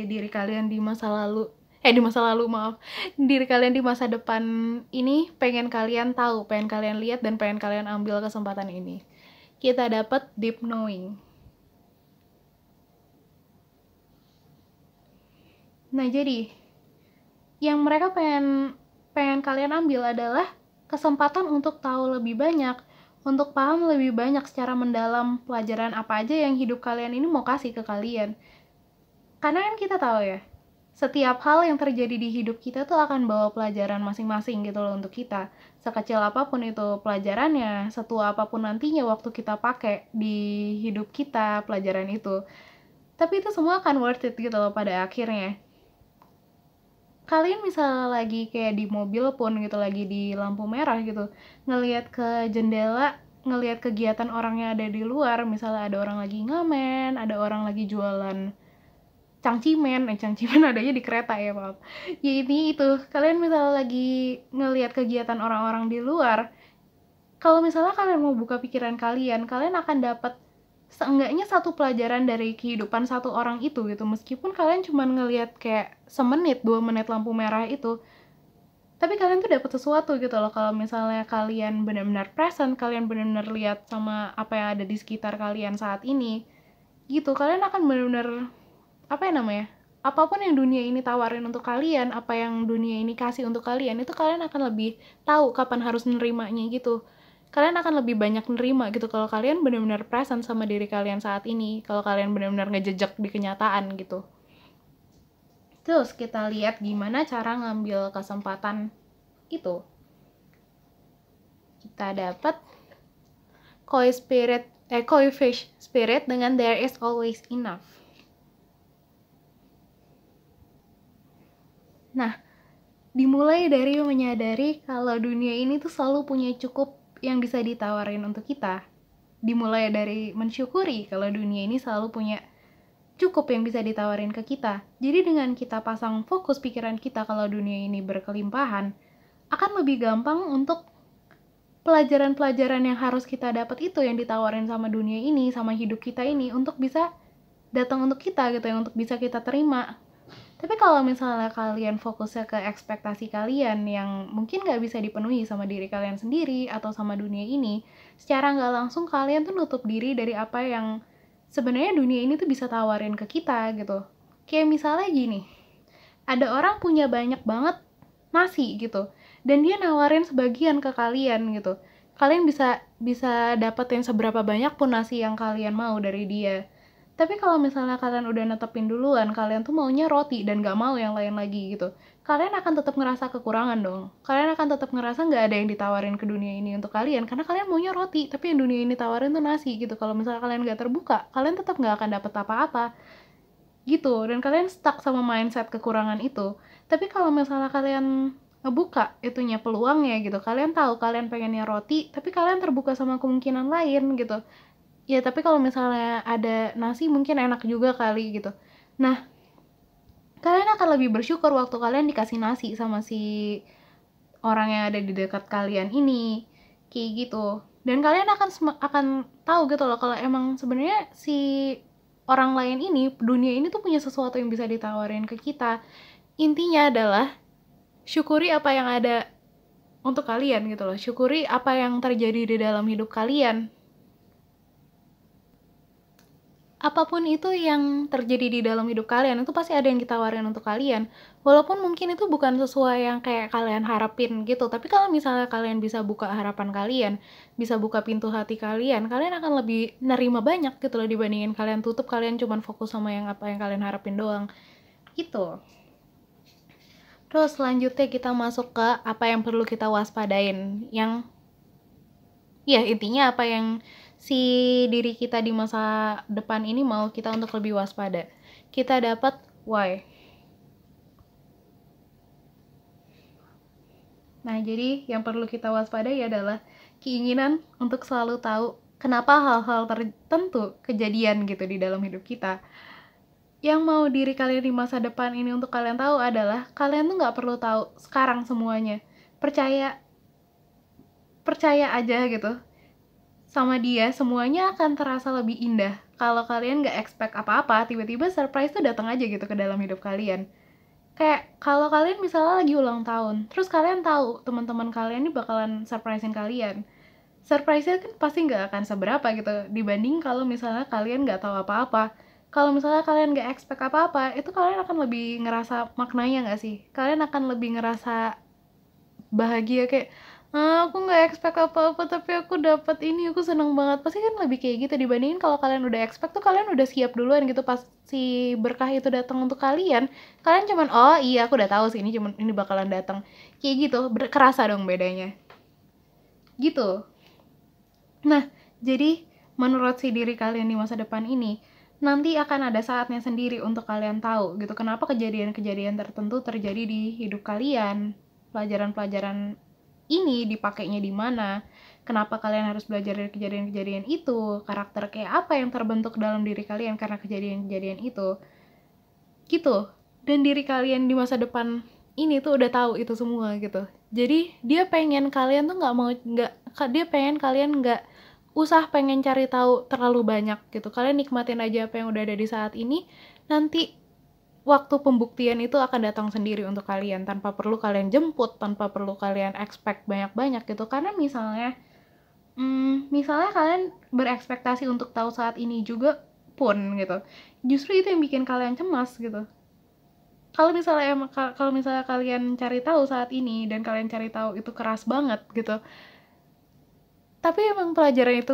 diri kalian di masa lalu, diri kalian di masa depan ini pengen kalian tahu, pengen kalian lihat, dan pengen kalian ambil kesempatan ini. Kita dapat deep knowing. Nah, jadi yang mereka pengen kalian ambil adalah kesempatan untuk tahu lebih banyak, untuk paham lebih banyak secara mendalam pelajaran apa aja yang hidup kalian ini mau kasih ke kalian. Karena kan kita tahu ya, setiap hal yang terjadi di hidup kita tuh akan bawa pelajaran masing-masing gitu loh untuk kita. Sekecil apapun itu pelajarannya, setua apapun nantinya waktu kita pakai di hidup kita pelajaran itu. Tapi itu semua akan worth it gitu loh pada akhirnya. Kalian misalnya lagi kayak di mobil pun gitu, lagi di lampu merah gitu, ngelihat ke jendela, ngelihat kegiatan orang yang ada di luar, misalnya ada orang lagi ngamen, ada orang lagi jualan cangcimen adanya di kereta ya, maaf. Ya ini itu, kalian misalnya lagi ngelihat kegiatan orang-orang di luar, kalau misalnya kalian mau buka pikiran kalian akan dapat seenggaknya satu pelajaran dari kehidupan satu orang itu gitu, meskipun kalian cuma ngelihat kayak semenit 2 menit lampu merah itu, tapi kalian tuh dapat sesuatu gitu loh kalau misalnya kalian benar-benar present, kalian benar-benar lihat sama apa yang ada di sekitar kalian saat ini gitu. Kalian akan benar-benar apa ya namanya, apapun yang dunia ini tawarin untuk kalian, apa yang dunia ini kasih untuk kalian, itu kalian akan lebih tahu kapan harus nerimanya gitu. Kalian akan lebih banyak nerima gitu kalau kalian benar-benar present sama diri kalian saat ini, kalau kalian benar-benar ngejejak di kenyataan gitu. Terus kita lihat gimana cara ngambil kesempatan itu. Kita dapat koi fish spirit dengan there is always enough. Nah, dimulai dari menyadari kalau dunia ini tuh selalu punya cukup yang bisa ditawarin untuk kita. Dimulai dari mensyukuri kalau dunia ini selalu punya cukup yang bisa ditawarin ke kita. Jadi dengan kita pasang fokus pikiran kita kalau dunia ini berkelimpahan, akan lebih gampang untuk pelajaran-pelajaran yang harus kita dapat itu yang ditawarin sama dunia ini, sama hidup kita ini, untuk bisa datang untuk kita gitu, yang untuk bisa kita terima. Tapi kalau misalnya kalian fokusnya ke ekspektasi kalian yang mungkin gak bisa dipenuhi sama diri kalian sendiri atau sama dunia ini, secara gak langsung kalian tuh nutup diri dari apa yang sebenarnya dunia ini tuh bisa tawarin ke kita gitu. Kayak misalnya gini, ada orang punya banyak banget nasi gitu, dan dia nawarin sebagian ke kalian gitu. Kalian bisa dapetin seberapa banyak pun nasi yang kalian mau dari dia. Tapi kalau misalnya kalian udah netepin duluan, kalian tuh maunya roti dan gak mau yang lain lagi gitu, kalian akan tetap ngerasa kekurangan dong. Kalian akan tetap ngerasa gak ada yang ditawarin ke dunia ini untuk kalian, karena kalian maunya roti, tapi yang dunia ini tawarin tuh nasi gitu. Kalau misalnya kalian gak terbuka, kalian tetap gak akan dapet apa-apa gitu, dan kalian stuck sama mindset kekurangan itu. Tapi kalau misalnya kalian ngebuka itunya peluangnya gitu, kalian tahu kalian pengennya roti, tapi kalian terbuka sama kemungkinan lain gitu. Ya tapi kalau misalnya ada nasi mungkin enak juga kali gitu. Nah, kalian akan lebih bersyukur waktu kalian dikasih nasi sama si orang yang ada di dekat kalian ini, kayak gitu. Dan kalian akan tahu gitu loh kalau emang sebenarnya si orang lain ini, dunia ini tuh punya sesuatu yang bisa ditawarin ke kita. Intinya adalah syukuri apa yang ada untuk kalian gitu loh. Syukuri apa yang terjadi di dalam hidup kalian. Apapun itu yang terjadi di dalam hidup kalian, itu pasti ada yang ditawarin untuk kalian. Walaupun mungkin itu bukan sesuai yang kayak kalian harapin gitu, tapi kalau misalnya kalian bisa buka harapan kalian, bisa buka pintu hati kalian, kalian akan lebih nerima banyak gitu loh dibandingin kalian tutup, kalian cuma fokus sama yang apa yang kalian harapin doang. Gitu. Terus selanjutnya kita masuk ke apa yang perlu kita waspadain. Yang ya intinya apa yang si diri kita di masa depan ini mau kita untuk lebih waspada. Kita dapat why. Nah, jadi yang perlu kita waspadai adalah keinginan untuk selalu tahu kenapa hal-hal tertentu kejadian gitu di dalam hidup kita. Yang mau diri kalian di masa depan ini untuk kalian tahu adalah kalian tuh gak perlu tahu sekarang semuanya. Percaya percaya aja gitu sama dia, semuanya akan terasa lebih indah. Kalau kalian gak expect apa-apa, tiba-tiba surprise tuh datang aja gitu ke dalam hidup kalian. Kayak kalau kalian misalnya lagi ulang tahun, terus kalian tahu teman-teman kalian ini bakalan surprisein kalian. Surprise-nya kan pasti nggak akan seberapa gitu dibanding kalau misalnya kalian nggak tahu apa-apa. Kalau misalnya kalian nggak expect apa-apa, itu kalian akan lebih ngerasa maknanya nggak sih? Kalian akan lebih ngerasa bahagia kayak, aku nggak expect apa-apa tapi aku dapat ini, aku seneng banget. Pasti kan lebih kayak gitu dibandingin kalau kalian udah expect tuh kalian udah siap duluan gitu pas si berkah itu datang untuk kalian. Kalian cuman, oh iya aku udah tahu sih ini bakalan datang. Kayak gitu, kerasa dong bedanya. Gitu. Nah, jadi menurut si diri kalian di masa depan ini, nanti akan ada saatnya sendiri untuk kalian tahu gitu kenapa kejadian-kejadian tertentu terjadi di hidup kalian. Pelajaran-pelajaran ini dipakainya di mana? Kenapa kalian harus belajar dari kejadian-kejadian itu? Karakter kayak apa yang terbentuk dalam diri kalian karena kejadian-kejadian itu? Gitu. Dan diri kalian di masa depan ini tuh udah tahu itu semua gitu. Jadi dia pengen kalian tuh dia pengen kalian nggak usah pengen cari tahu terlalu banyak gitu. Kalian nikmatin aja apa yang udah ada di saat ini. Nanti waktu pembuktian itu akan datang sendiri untuk kalian tanpa perlu kalian jemput, tanpa perlu kalian expect banyak-banyak gitu. Karena misalnya kalian berekspektasi untuk tahu saat ini juga pun gitu. Justru itu yang bikin kalian cemas gitu. Kalau misalnya kalian cari tahu saat ini dan kalian cari tahu itu keras banget gitu, tapi emang pelajaran itu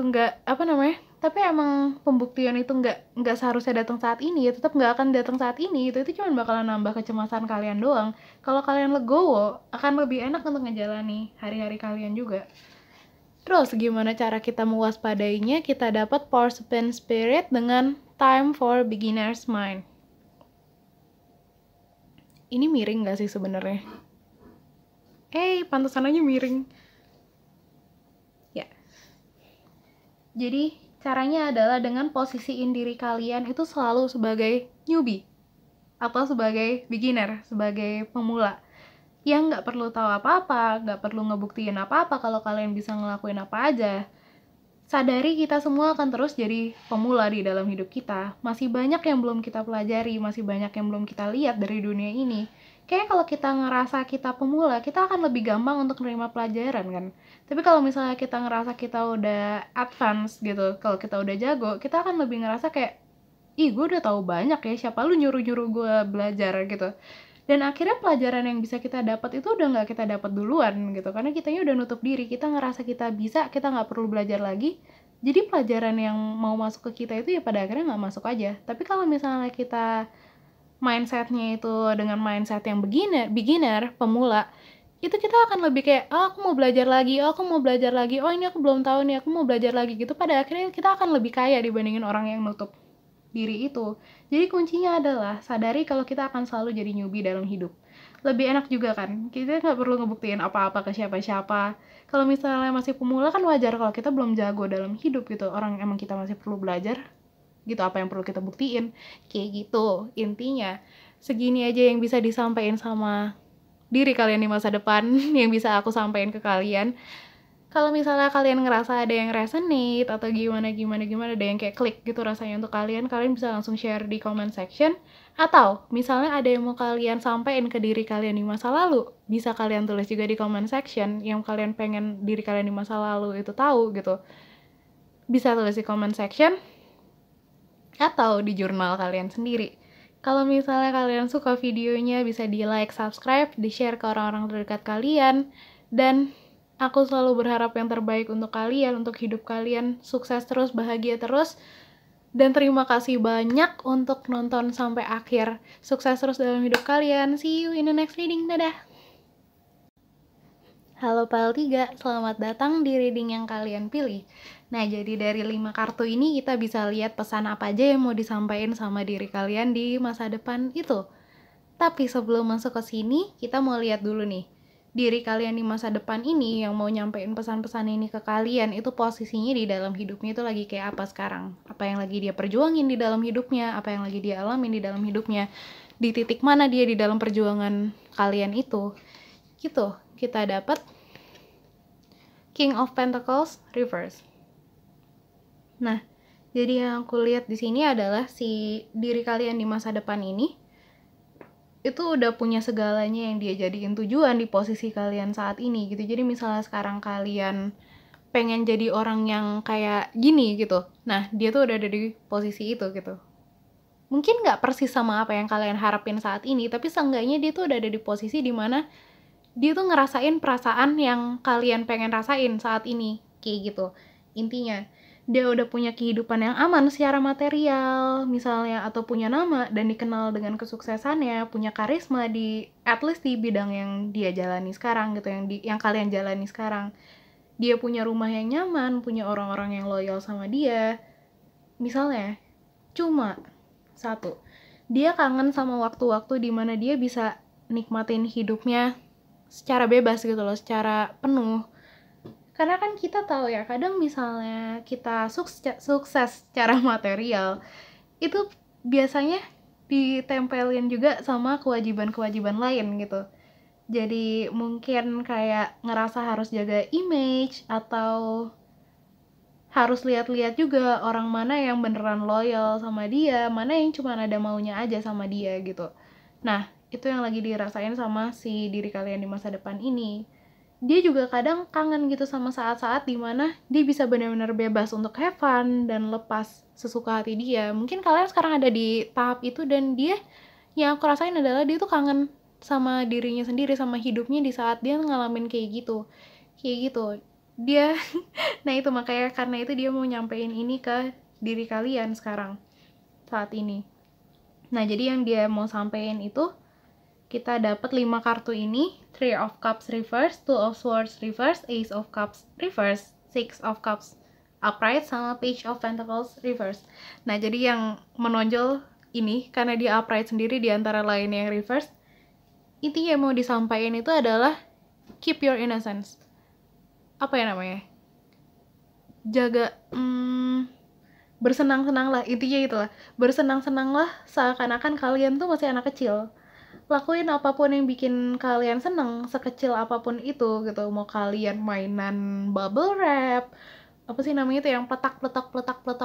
tapi emang pembuktian itu nggak seharusnya datang saat ini, ya tetap nggak akan datang saat ini. Itu cuma bakalan nambah kecemasan kalian doang. Kalau kalian legowo, akan lebih enak untuk ngejalani hari-hari kalian juga. Terus gimana cara kita mewaspadainya? Kita dapat Porcupine Spirit dengan Time for Beginner's Mind. Ini miring gak sih sebenarnya? Pantesan aja miring. Ya. Jadi caranya adalah dengan posisiin diri kalian itu selalu sebagai newbie atau sebagai beginner, sebagai pemula yang nggak perlu tahu apa-apa, nggak perlu ngebuktiin apa-apa kalau kalian bisa ngelakuin apa aja. Sadari kita semua akan terus jadi pemula di dalam hidup kita. Masih banyak yang belum kita pelajari, masih banyak yang belum kita lihat dari dunia ini. Kayak kalau kita ngerasa kita pemula, kita akan lebih gampang untuk menerima pelajaran kan. Tapi kalau misalnya kita ngerasa kita udah advance gitu, kalau kita udah jago, kita akan lebih ngerasa kayak, ih gue udah tahu banyak ya, siapa lu nyuruh-nyuruh gue belajar gitu. Dan akhirnya pelajaran yang bisa kita dapat itu udah nggak kita dapat duluan gitu, karena kitanya udah nutup diri, kita ngerasa kita bisa, kita nggak perlu belajar lagi. Jadi pelajaran yang mau masuk ke kita itu ya pada akhirnya nggak masuk aja. Tapi kalau misalnya kita mindsetnya itu dengan mindset yang beginner, pemula, itu kita akan lebih kayak, aku mau belajar lagi, aku mau belajar lagi, ini aku belum tahu nih, aku mau belajar lagi gitu. Pada akhirnya kita akan lebih kaya dibandingin orang yang nutup diri itu. Jadi kuncinya adalah sadari kalau kita akan selalu jadi newbie dalam hidup. Lebih enak juga kan, kita nggak perlu ngebuktiin apa-apa ke siapa-siapa. Kalau misalnya masih pemula kan wajar kalau kita belum jago dalam hidup gitu. Orang emang kita masih perlu belajar gitu, apa yang perlu kita buktiin, kayak gitu. Intinya segini aja yang bisa disampaikan sama diri kalian di masa depan yang bisa aku sampaikan ke kalian. Kalau misalnya kalian ngerasa ada yang resonate atau gimana, ada yang kayak klik gitu rasanya untuk kalian bisa langsung share di comment section. Atau misalnya ada yang mau kalian sampaikan ke diri kalian di masa lalu, bisa kalian tulis juga di comment section yang kalian pengen diri kalian di masa lalu itu tahu gitu. Bisa tulis di comment section atau di jurnal kalian sendiri. Kalau misalnya kalian suka videonya, bisa di like, subscribe, di share ke orang-orang terdekat kalian. Dan aku selalu berharap yang terbaik untuk kalian, untuk hidup kalian, sukses terus, bahagia terus, dan terima kasih banyak untuk nonton sampai akhir. Sukses terus dalam hidup kalian. See you in the next reading. Dadah! Halo Pile 3, selamat datang di reading yang kalian pilih. Nah, jadi dari 5 kartu ini kita bisa lihat pesan apa aja yang mau disampaikan sama diri kalian di masa depan itu. Tapi sebelum masuk ke sini, kita mau lihat dulu nih. Diri kalian di masa depan ini yang mau nyampein pesan-pesan ini ke kalian itu posisinya di dalam hidupnya itu lagi kayak apa sekarang? Apa yang lagi dia perjuangin di dalam hidupnya? Apa yang lagi dia alamin di dalam hidupnya? Di titik mana dia di dalam perjuangan kalian itu? Gitu, kita dapat King of Pentacles reverse. Nah, jadi yang aku lihat di sini adalah si diri kalian di masa depan ini itu udah punya segalanya yang dia jadiin tujuan di posisi kalian saat ini gitu. Jadi misalnya sekarang kalian pengen jadi orang yang kayak gini gitu, nah dia tuh udah ada di posisi itu gitu. Mungkin nggak persis sama apa yang kalian harapin saat ini, tapi seenggaknya dia tuh udah ada di posisi dimana dia tuh ngerasain perasaan yang kalian pengen rasain saat ini, kayak gitu. Intinya, dia udah punya kehidupan yang aman secara material, misalnya, atau punya nama dan dikenal dengan kesuksesannya, punya karisma di at least di bidang yang dia jalani sekarang gitu, yang kalian jalani sekarang. Dia punya rumah yang nyaman, punya orang-orang yang loyal sama dia. Misalnya, cuma satu, dia kangen sama waktu-waktu dimana dia bisa nikmatin hidupnya secara bebas gitu loh, secara penuh. Karena kan kita tahu ya, kadang misalnya kita sukses secara material, itu biasanya ditempelin juga sama kewajiban-kewajiban lain gitu. Jadi mungkin kayak ngerasa harus jaga image, atau harus lihat-lihat juga orang mana yang beneran loyal sama dia, mana yang cuma ada maunya aja sama dia gitu. Nah, itu yang lagi dirasain sama si diri kalian di masa depan ini. Dia juga kadang kangen gitu sama saat-saat dimana dia bisa benar-benar bebas untuk have fun dan lepas sesuka hati dia. Mungkin kalian sekarang ada di tahap itu, dan dia, yang aku rasain adalah dia tuh kangen sama dirinya sendiri, sama hidupnya di saat dia ngalamin kayak gitu. Dia nah itu makanya karena itu dia mau nyampein ini ke diri kalian sekarang saat ini. Nah, jadi yang dia mau sampein itu, kita dapat 5 kartu ini, 3 of Cups reverse, 2 of Swords reverse, Ace of Cups reverse, 6 of Cups upright, sama Page of Pentacles reverse. Nah, jadi yang menonjol ini karena dia upright sendiri di antara lain yang reverse, intinya yang mau disampaikan itu adalah keep your innocence. Apa ya namanya? Jaga bersenang-senanglah, intinya itulah. Bersenang-senanglah seakan-akan kalian tuh masih anak kecil. Lakuin apapun yang bikin kalian seneng, sekecil apapun itu gitu. Mau kalian mainan bubble wrap, apa sih namanya itu yang pletak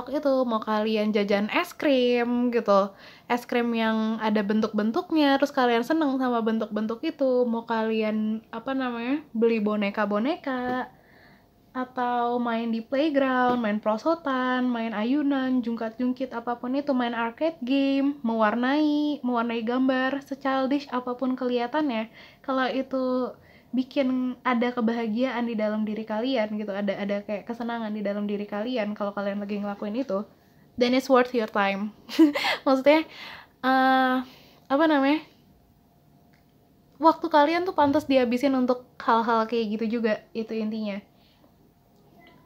itu, mau kalian jajan es krim gitu, es krim yang ada bentuk-bentuknya terus kalian seneng sama bentuk-bentuk itu, mau kalian apa namanya beli boneka-boneka, atau main di playground, main prosotan, main ayunan, jungkat-jungkit, apapun itu, main arcade game, mewarnai gambar, se-childish apapun kelihatannya, kalau itu bikin ada kebahagiaan di dalam diri kalian gitu, ada kayak kesenangan di dalam diri kalian kalau kalian lagi ngelakuin itu, then it's worth your time. Maksudnya apa namanya, waktu kalian tuh pantas dihabisin untuk hal-hal kayak gitu juga, itu intinya.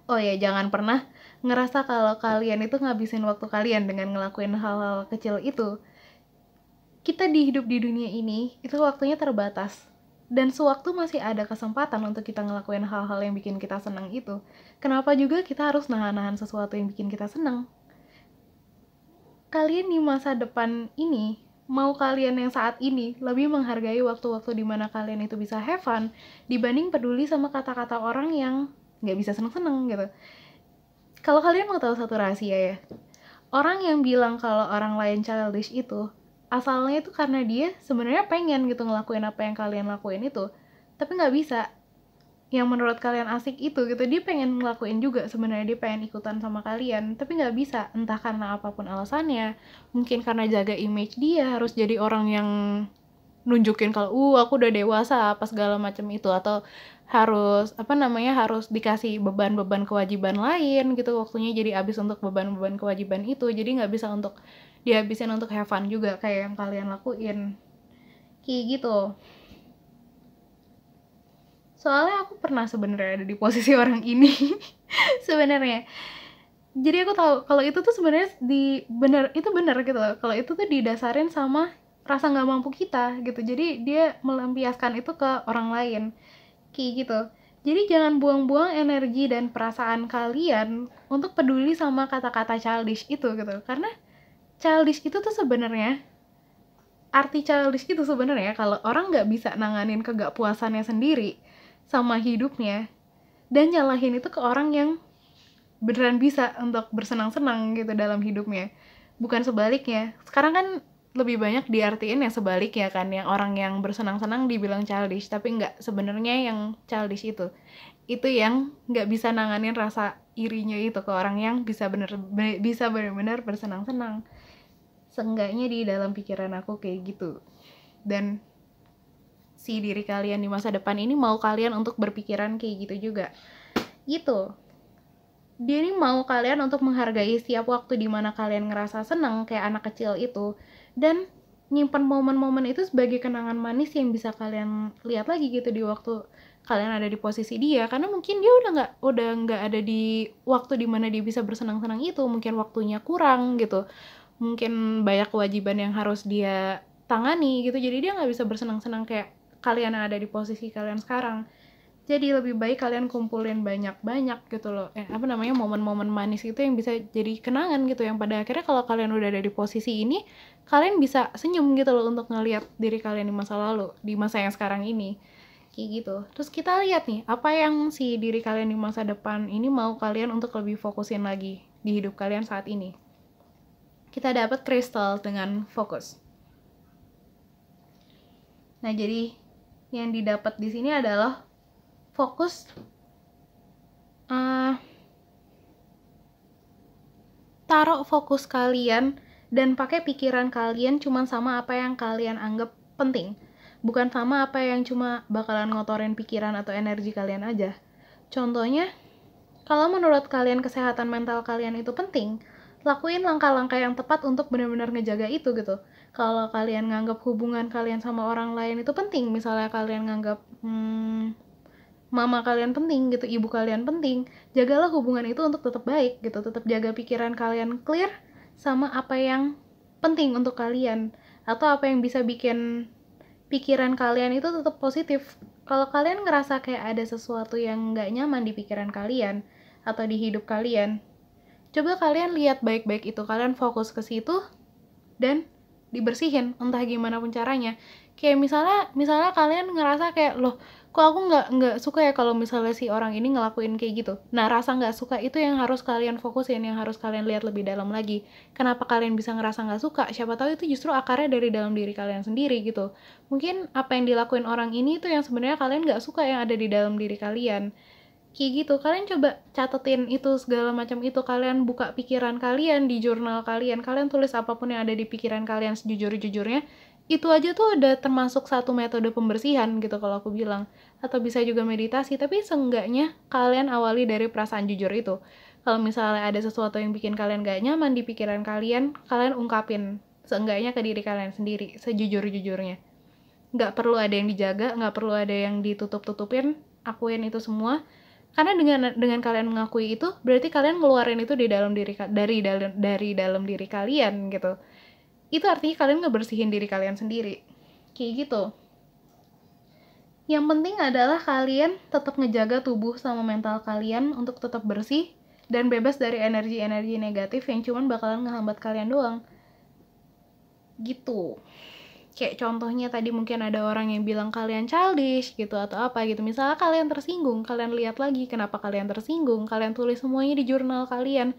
Oh ya, jangan pernah ngerasa kalau kalian itu ngabisin waktu kalian dengan ngelakuin hal-hal kecil itu. Kita hidup di dunia ini, itu waktunya terbatas. Dan sewaktu masih ada kesempatan untuk kita ngelakuin hal-hal yang bikin kita senang itu, kenapa juga kita harus nahan-nahan sesuatu yang bikin kita senang? Kalian di masa depan ini, mau kalian yang saat ini lebih menghargai waktu-waktu dimana kalian itu bisa have fun, dibanding peduli sama kata-kata orang yang nggak bisa seneng-seneng gitu. Kalau kalian mau tahu satu rahasia ya, orang yang bilang kalau orang lain childish itu asalnya itu karena dia sebenarnya pengen gitu ngelakuin apa yang kalian lakuin itu, tapi nggak bisa. Yang menurut kalian asik itu gitu, dia pengen ngelakuin juga sebenarnya, dia pengen ikutan sama kalian, tapi nggak bisa, entah karena apapun alasannya. Mungkin karena jaga image dia, harus jadi orang yang nunjukin kalau aku udah dewasa apa segala macam itu, atau harus harus dikasih beban-beban kewajiban lain gitu, waktunya jadi habis untuk beban-beban kewajiban itu, jadi nggak bisa untuk dihabisin untuk have fun juga kayak yang kalian lakuin, kayak gitu. Soalnya aku pernah sebenarnya ada di posisi orang ini sebenarnya. Jadi aku tahu kalau itu tuh sebenarnya itu benar gitu loh. Kalau itu tuh didasarin sama rasa nggak mampu kita gitu. Jadi dia melampiaskan itu ke orang lain, kayak gitu. Jadi jangan buang-buang energi dan perasaan kalian untuk peduli sama kata-kata childish itu gitu. Karena childish itu tuh sebenarnya, arti childish itu sebenarnya kalau orang nggak bisa nanganin kegakpuasannya sendiri sama hidupnya, dan nyalahin itu ke orang yang beneran bisa untuk bersenang-senang gitu dalam hidupnya, bukan sebaliknya. Sekarang kan lebih banyak diartiin yang sebaliknya kan, yang orang yang bersenang-senang dibilang childish, tapi nggak, sebenarnya yang childish itu yang nggak bisa nanganin rasa irinya itu ke orang yang bisa benar-benar bersenang-senang. Seenggaknya di dalam pikiran aku kayak gitu. Dan si diri kalian di masa depan ini mau kalian untuk berpikiran kayak gitu juga gitu. Dia ini mau kalian untuk menghargai setiap waktu dimana kalian ngerasa senang kayak anak kecil itu, dan nyimpan momen-momen itu sebagai kenangan manis yang bisa kalian lihat lagi gitu di waktu kalian ada di posisi dia, karena mungkin dia udah nggak ada di waktu dimana dia bisa bersenang-senang itu, mungkin waktunya kurang gitu, mungkin banyak kewajiban yang harus dia tangani gitu, jadi dia nggak bisa bersenang-senang kayak kalian yang ada di posisi kalian sekarang. Jadi lebih baik kalian kumpulin banyak-banyak gitu loh, momen-momen manis itu yang bisa jadi kenangan gitu, yang pada akhirnya kalau kalian udah ada di posisi ini, kalian bisa senyum gitu loh untuk ngelihat diri kalian di masa lalu, di masa yang sekarang ini, kayak gitu. Terus kita lihat nih, apa yang si diri kalian di masa depan ini mau kalian untuk lebih fokusin lagi di hidup kalian saat ini. Kita dapat kristal dengan fokus. Nah, jadi yang didapat di sini adalah fokus taruh fokus kalian dan pakai pikiran kalian cuma sama apa yang kalian anggap penting, bukan sama apa yang cuma bakalan ngotorin pikiran atau energi kalian aja. Contohnya, kalau menurut kalian kesehatan mental kalian itu penting, lakuin langkah-langkah yang tepat untuk benar-benar ngejaga itu gitu. Kalau kalian nganggap hubungan kalian sama orang lain itu penting, misalnya kalian nganggap mama kalian penting gitu, ibu kalian penting, jagalah hubungan itu untuk tetap baik gitu, tetap jaga pikiran kalian clear sama apa yang penting untuk kalian, atau apa yang bisa bikin pikiran kalian itu tetap positif. Kalau kalian ngerasa kayak ada sesuatu yang nggak nyaman di pikiran kalian atau di hidup kalian, coba kalian lihat baik-baik itu, kalian fokus ke situ dan dibersihin entah gimana pun caranya. Kayak misalnya kalian ngerasa kayak, loh kok aku nggak suka ya kalau misalnya si orang ini ngelakuin kayak gitu. Nah, rasa nggak suka itu yang harus kalian fokusin, yang harus kalian lihat lebih dalam lagi. Kenapa kalian bisa ngerasa nggak suka? Siapa tahu itu justru akarnya dari dalam diri kalian sendiri gitu. Mungkin apa yang dilakuin orang ini tuh yang sebenarnya kalian nggak suka yang ada di dalam diri kalian. Kayak gitu, kalian coba catetin itu, segala macam itu, kalian buka pikiran kalian di jurnal kalian tulis apapun yang ada di pikiran kalian sejujur-jujurnya. Itu aja tuh udah termasuk satu metode pembersihan gitu kalau aku bilang. Atau bisa juga meditasi, tapi seenggaknya kalian awali dari perasaan jujur itu. Kalau misalnya ada sesuatu yang bikin kalian gak nyaman di pikiran kalian ungkapin seenggaknya ke diri kalian sendiri sejujur-jujurnya. Nggak perlu ada yang dijaga, nggak perlu ada yang ditutup-tutupin, akuin itu semua. Karena dengan kalian mengakui itu, berarti kalian ngeluarin itu di dalam dari dalam diri kalian gitu. Itu artinya kalian ngebersihin diri kalian sendiri. Kayak gitu. Yang penting adalah kalian tetap ngejaga tubuh sama mental kalian untuk tetap bersih dan bebas dari energi-energi negatif yang cuman bakalan ngehambat kalian doang. Gitu. Kayak contohnya tadi mungkin ada orang yang bilang kalian childish gitu atau apa gitu. Misalnya kalian tersinggung, kalian lihat lagi kenapa kalian tersinggung, kalian tulis semuanya di jurnal kalian.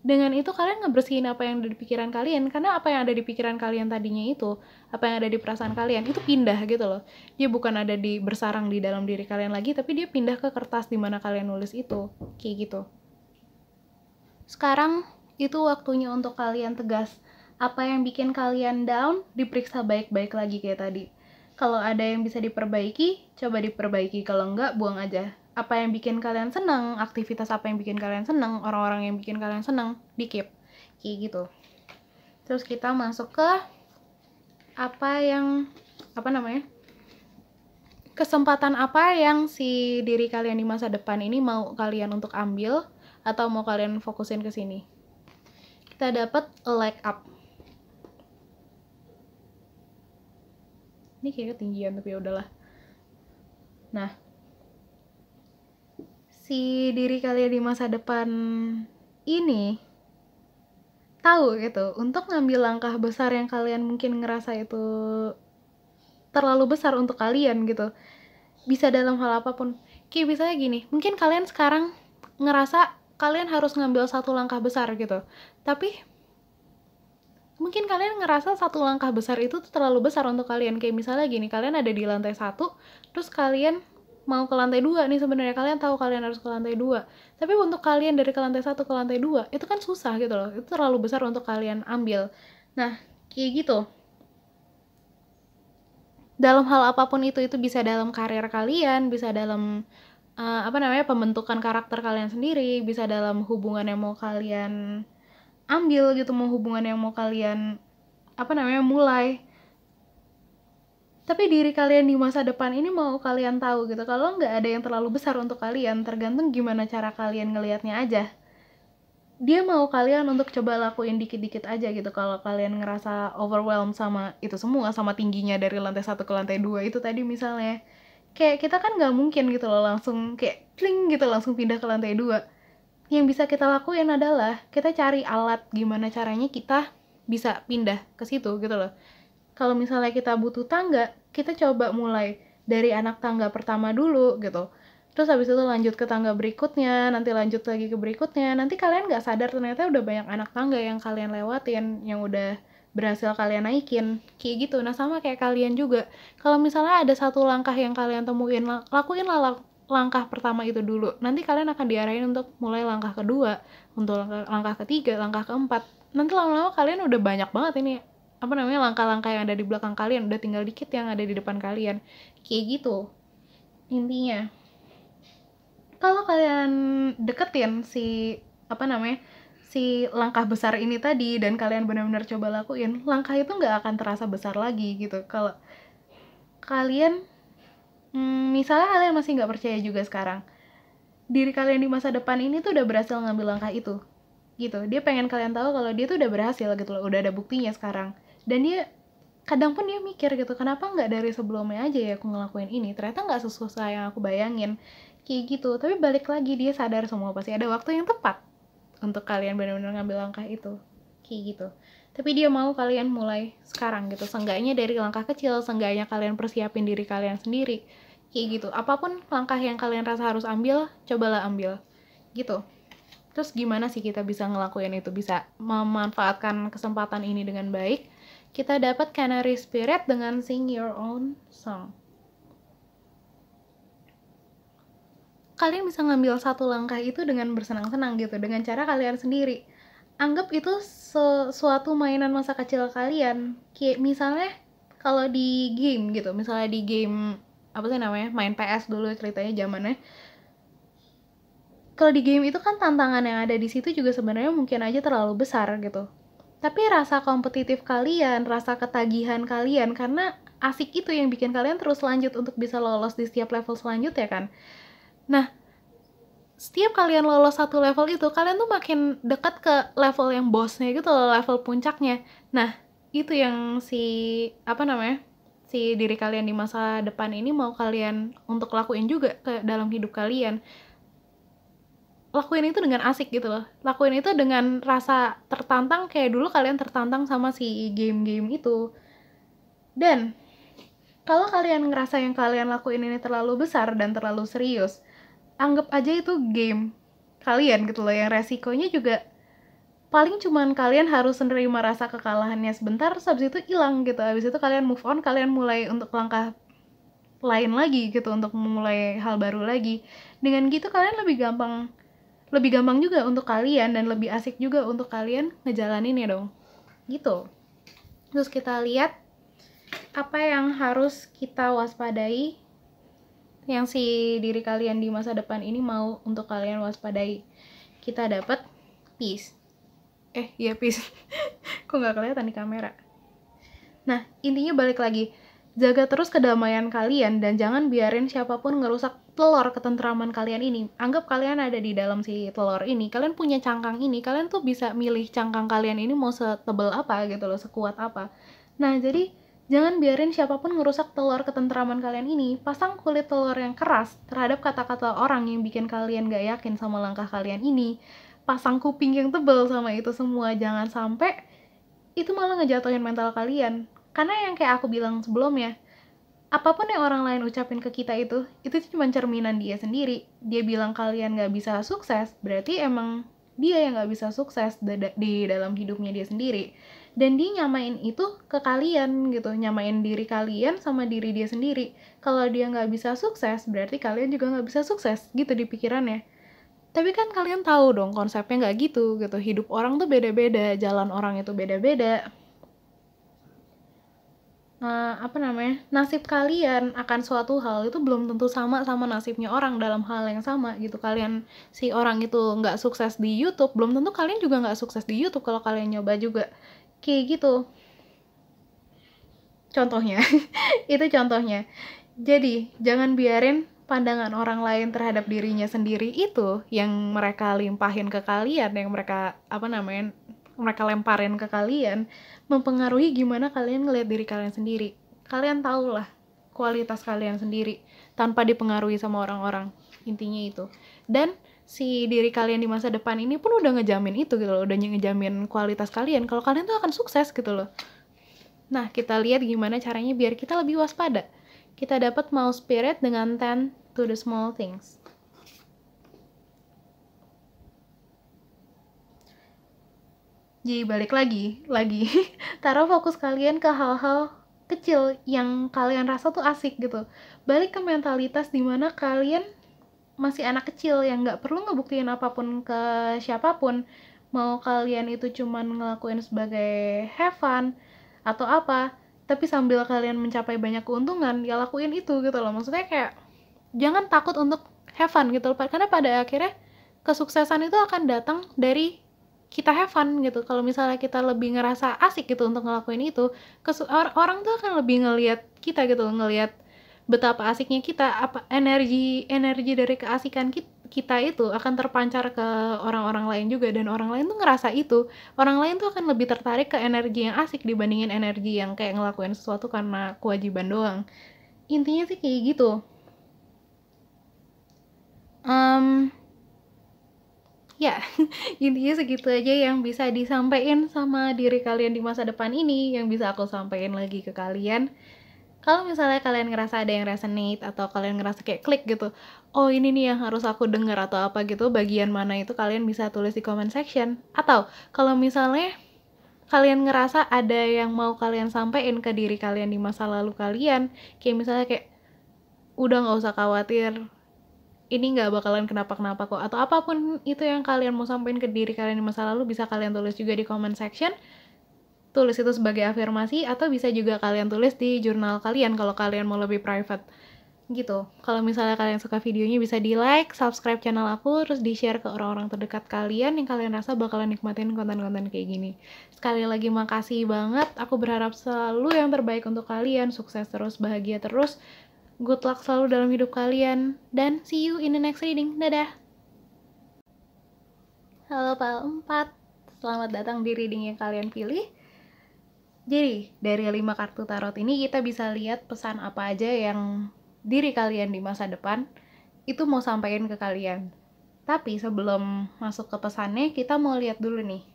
Dengan itu kalian ngebersihin apa yang ada di pikiran kalian, karena apa yang ada di pikiran kalian tadinya itu, apa yang ada di perasaan kalian itu pindah gitu loh. Dia bukan ada bersarang di dalam diri kalian lagi, tapi dia pindah ke kertas di mana kalian nulis itu. Kayak gitu. Sekarang itu waktunya untuk kalian tegas. Apa yang bikin kalian down, diperiksa baik-baik lagi kayak tadi. Kalau ada yang bisa diperbaiki, coba diperbaiki. Kalau enggak, buang aja. Apa yang bikin kalian senang, aktivitas apa yang bikin kalian senang, orang-orang yang bikin kalian senang, di-keep. Kayak gitu. Terus kita masuk ke kesempatan apa yang si diri kalian di masa depan ini mau kalian untuk ambil atau mau kalian fokusin ke sini. Kita dapat a leg up. Ini kayak ketinggian tapi ya udahlah. Nah, si diri kalian di masa depan ini tahu gitu untuk ngambil langkah besar yang kalian mungkin ngerasa itu terlalu besar untuk kalian gitu. bisa dalam hal apapun. Kayak misalnya gini, mungkin kalian sekarang ngerasa kalian harus ngambil satu langkah besar gitu, tapi mungkin kalian ngerasa satu langkah besar itu tuh terlalu besar untuk kalian. Kayak misalnya gini, kalian ada di lantai 1, terus kalian mau ke lantai 2 nih, sebenarnya kalian tahu kalian harus ke lantai 2, tapi untuk kalian dari ke lantai 1 ke lantai 2 itu kan susah gitu loh, itu terlalu besar untuk kalian ambil. Nah, kayak gitu. Dalam hal apapun itu bisa dalam karir kalian, bisa dalam pembentukan karakter kalian sendiri, bisa dalam hubungan yang mau kalian ambil gitu, mau hubungan yang mau kalian mulai. Tapi diri kalian di masa depan ini mau kalian tahu gitu, kalau nggak ada yang terlalu besar untuk kalian, tergantung gimana cara kalian ngelihatnya aja. Dia mau kalian untuk coba lakuin dikit-dikit aja gitu. Kalau kalian ngerasa overwhelmed sama itu semua, sama tingginya dari lantai 1 ke lantai 2 itu tadi misalnya, kayak kita kan nggak mungkin gitu loh langsung kayak kling gitu langsung pindah ke lantai 2. Yang bisa kita lakuin adalah kita cari alat gimana caranya kita bisa pindah ke situ gitu loh. Kalau misalnya kita butuh tangga, kita coba mulai dari anak tangga pertama dulu gitu. Terus habis itu lanjut ke tangga berikutnya, nanti lanjut lagi ke berikutnya. Nanti kalian nggak sadar ternyata udah banyak anak tangga yang kalian lewatin, yang udah berhasil kalian naikin. Kayak gitu. Nah, sama kayak kalian juga. Kalau misalnya ada satu langkah yang kalian temuin, lakuinlah langkah pertama itu dulu. Nanti kalian akan diarahin untuk mulai langkah kedua, untuk langkah ketiga, langkah keempat. Nanti lama-lama kalian udah banyak banget ini langkah-langkah yang ada di belakang kalian, udah tinggal dikit yang ada di depan kalian. Kayak gitu intinya. Kalau kalian deketin si si langkah besar ini tadi dan kalian benar-benar coba lakuin, langkah itu nggak akan terasa besar lagi gitu. Kalau kalian misalnya kalian masih nggak percaya juga sekarang, diri kalian di masa depan ini tuh udah berhasil ngambil langkah itu gitu. Dia pengen kalian tahu kalau dia tuh udah berhasil gitu loh, udah ada buktinya sekarang. Dan dia kadang pun dia mikir gitu, kenapa nggak dari sebelumnya aja ya aku ngelakuin ini, ternyata nggak sesusah yang aku bayangin, kayak gitu. Tapi balik lagi, dia sadar semua pasti ada waktu yang tepat untuk kalian benar-benar ngambil langkah itu, kayak gitu. Tapi dia mau kalian mulai sekarang gitu, seenggaknya dari langkah kecil, seenggaknya kalian persiapin diri kalian sendiri, kayak gitu. Apapun langkah yang kalian rasa harus ambil, cobalah ambil gitu. Terus gimana sih kita bisa ngelakuin itu, bisa memanfaatkan kesempatan ini dengan baik? Kita dapat Canary Spirit dengan Sing Your Own Song. Kalian bisa ngambil satu langkah itu dengan bersenang-senang gitu, dengan cara kalian sendiri. Anggap itu sesuatu mainan masa kecil kalian. Kayak misalnya kalau di game gitu, misalnya di game main PS dulu ceritanya zamannya. Kalau di game itu kan tantangan yang ada di situ juga sebenarnya mungkin aja terlalu besar gitu. Tapi rasa kompetitif kalian, rasa ketagihan kalian, karena asik itu yang bikin kalian terus lanjut untuk bisa lolos di setiap level selanjutnya kan. Nah, setiap kalian lolos satu level itu, kalian tuh makin dekat ke level yang bossnya gitu loh, level puncaknya. Nah, itu yang si diri kalian di masa depan ini mau kalian untuk lakuin juga ke dalam hidup kalian. Lakuin itu dengan asik gitu loh, lakuin itu dengan rasa tertantang kayak dulu kalian tertantang sama si game-game itu. Dan kalau kalian ngerasa yang kalian lakuin ini terlalu besar dan terlalu serius, anggap aja itu game kalian gitu loh, yang resikonya juga paling cuman kalian harus menerima rasa kekalahannya sebentar, terus habis itu hilang gitu. Habis itu kalian move on, kalian mulai untuk langkah lain lagi gitu, untuk memulai hal baru lagi. Dengan gitu kalian lebih gampang juga untuk kalian dan lebih asik juga untuk kalian ngejalanin ya dong gitu. Terus kita lihat apa yang harus kita waspadai, yang si diri kalian di masa depan ini mau untuk kalian waspadai. Kita dapat peace. Peace. Kok nggak kelihatan di kamera. Nah, intinya balik lagi, jaga terus kedamaian kalian dan jangan biarin siapapun ngerusak telur ketentraman kalian ini. Anggap kalian ada di dalam si telur ini, kalian punya cangkang ini, kalian tuh bisa milih cangkang kalian ini mau setebal apa gitu loh, sekuat apa. Nah, jadi jangan biarin siapapun ngerusak telur ketentraman kalian ini. Pasang kulit telur yang keras terhadap kata-kata orang yang bikin kalian gak yakin sama langkah kalian ini. Pasang kuping yang tebal sama itu semua. Jangan sampai itu malah ngejatuhin mental kalian. Karena yang kayak aku bilang sebelumnya, apapun yang orang lain ucapin ke kita itu cuma cerminan dia sendiri. Dia bilang kalian gak bisa sukses, berarti emang dia yang gak bisa sukses di dalam hidupnya dia sendiri. Dan dia nyamain itu ke kalian gitu, nyamain diri kalian sama diri dia sendiri. Kalau dia gak bisa sukses, berarti kalian juga gak bisa sukses gitu di pikirannya. Tapi kan kalian tahu dong konsepnya gak gitu. Hidup orang tuh beda-beda, jalan orang itu beda-beda. Nasib kalian akan suatu hal itu belum tentu sama nasibnya orang dalam hal yang sama gitu. Kalian, si orang itu nggak sukses di YouTube, belum tentu kalian juga nggak sukses di YouTube kalau kalian nyoba juga. Kayak gitu. Contohnya, itu contohnya. Jadi, jangan biarin pandangan orang lain terhadap dirinya sendiri itu yang mereka limpahin ke kalian, yang mereka mereka lemparin ke kalian, mempengaruhi gimana kalian ngelihat diri kalian sendiri. Kalian tahulah kualitas kalian sendiri tanpa dipengaruhi sama orang-orang. Intinya itu. Dan si diri kalian di masa depan ini pun udah ngejamin itu gitu loh, udah ngejamin kualitas kalian kalau kalian tuh akan sukses gitu loh. Nah, kita lihat gimana caranya biar kita lebih waspada. Kita dapat mouse spirit dengan 10 to the small things. Jadi balik lagi, taruh fokus kalian ke hal-hal kecil yang kalian rasa tuh asik gitu. Balik ke mentalitas dimana kalian masih anak kecil yang nggak perlu ngebuktiin apapun ke siapapun. Mau kalian itu cuman ngelakuin sebagai have fun atau apa, tapi sambil kalian mencapai banyak keuntungan, ya lakuin itu gitu loh. Maksudnya kayak jangan takut untuk have fun gitu loh, karena pada akhirnya kesuksesan itu akan datang dari kita have fun gitu. Kalau misalnya kita lebih ngerasa asik gitu untuk ngelakuin itu, orang tuh akan lebih ngelihat kita gitu, ngelihat betapa asiknya kita, apa energi dari keasikan kita itu akan terpancar ke orang-orang lain juga, dan orang lain tuh ngerasa itu. Orang lain tuh akan lebih tertarik ke energi yang asik dibandingin energi yang kayak ngelakuin sesuatu karena kewajiban doang. Intinya sih kayak gitu. Ya, intinya segitu aja yang bisa disampaikan sama diri kalian di masa depan ini, yang bisa aku sampaikan lagi ke kalian. Kalau misalnya kalian ngerasa ada yang resonate atau kalian ngerasa kayak klik gitu, oh ini nih yang harus aku denger atau apa gitu, bagian mana itu kalian bisa tulis di comment section. Atau kalau misalnya kalian ngerasa ada yang mau kalian sampaikan ke diri kalian di masa lalu kalian, kayak misalnya kayak udah nggak usah khawatir, ini nggak bakalan kenapa-kenapa kok, atau apapun itu yang kalian mau sampaikan ke diri kalian di masa lalu, bisa kalian tulis juga di comment section. Tulis itu sebagai afirmasi, atau bisa juga kalian tulis di jurnal kalian kalau kalian mau lebih private gitu. Kalau misalnya kalian suka videonya, bisa di like, subscribe channel aku, terus di share ke orang-orang terdekat kalian yang kalian rasa bakalan nikmatin konten-konten kayak gini. Sekali lagi makasih banget, aku berharap selalu yang terbaik untuk kalian, sukses terus, bahagia terus, good luck selalu dalam hidup kalian, dan see you in the next reading. Dadah! Halo Pal 4, selamat datang di reading yang kalian pilih. Jadi, dari 5 kartu tarot ini kita bisa lihat pesan apa aja yang diri kalian di masa depan itu mau sampaikan ke kalian. Tapi sebelum masuk ke pesannya, kita mau lihat dulu nih,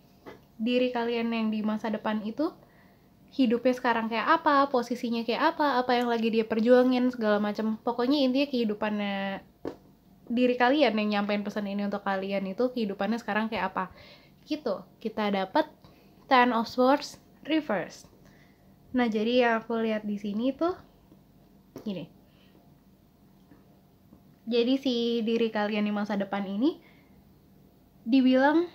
diri kalian yang di masa depan itu hidupnya sekarang kayak apa, posisinya kayak apa yang lagi dia perjuangin, segala macam. Pokoknya intinya kehidupannya diri kalian yang nyampein pesan ini untuk kalian itu kehidupannya sekarang kayak apa. Gitu, kita dapat Ten of Swords reverse. Nah, jadi yang aku lihat di sini tuh gini. Jadi si diri kalian di masa depan ini dibilang